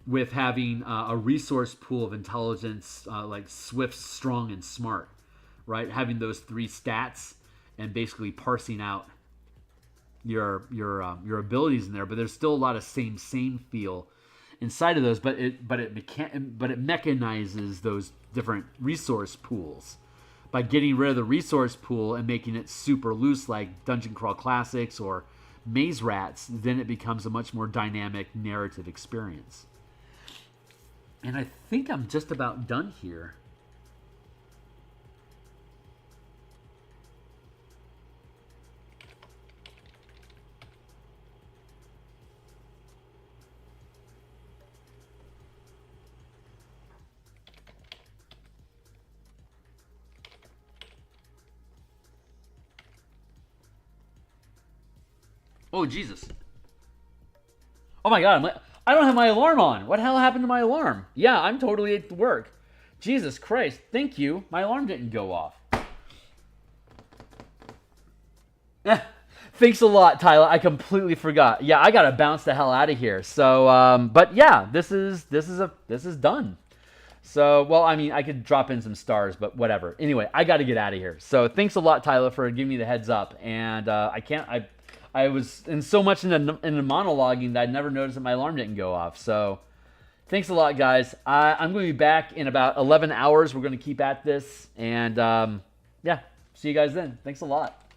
with having a resource pool of intelligence, like swift, strong, and smart, right? Having those 3 stats and basically parsing out your abilities in there, but there's still a lot of same feel inside of those. But it mechanizes those different resource pools by getting rid of the resource pool and making it super loose, like Dungeon Crawl Classics or Maze Rats. Then it becomes a much more dynamic narrative experience. And I think I'm just about done here. Oh, Jesus. Oh, my God. I don't have my alarm on. What the hell happened to my alarm? Yeah, I'm totally at work. Jesus Christ. Thank you. My alarm didn't go off. Thanks a lot, Tyler. I completely forgot. Yeah, I got to bounce the hell out of here. So, but yeah, this is done. So, well, I mean, I could drop in some stars, but whatever. Anyway, I got to get out of here. So, thanks a lot, Tyler, for giving me the heads up. And I was in so much in the monologuing that I never noticed that my alarm didn't go off. So, thanks a lot, guys. I'm going to be back in about 11 hours. We're going to keep at this. And, yeah, see you guys then. Thanks a lot.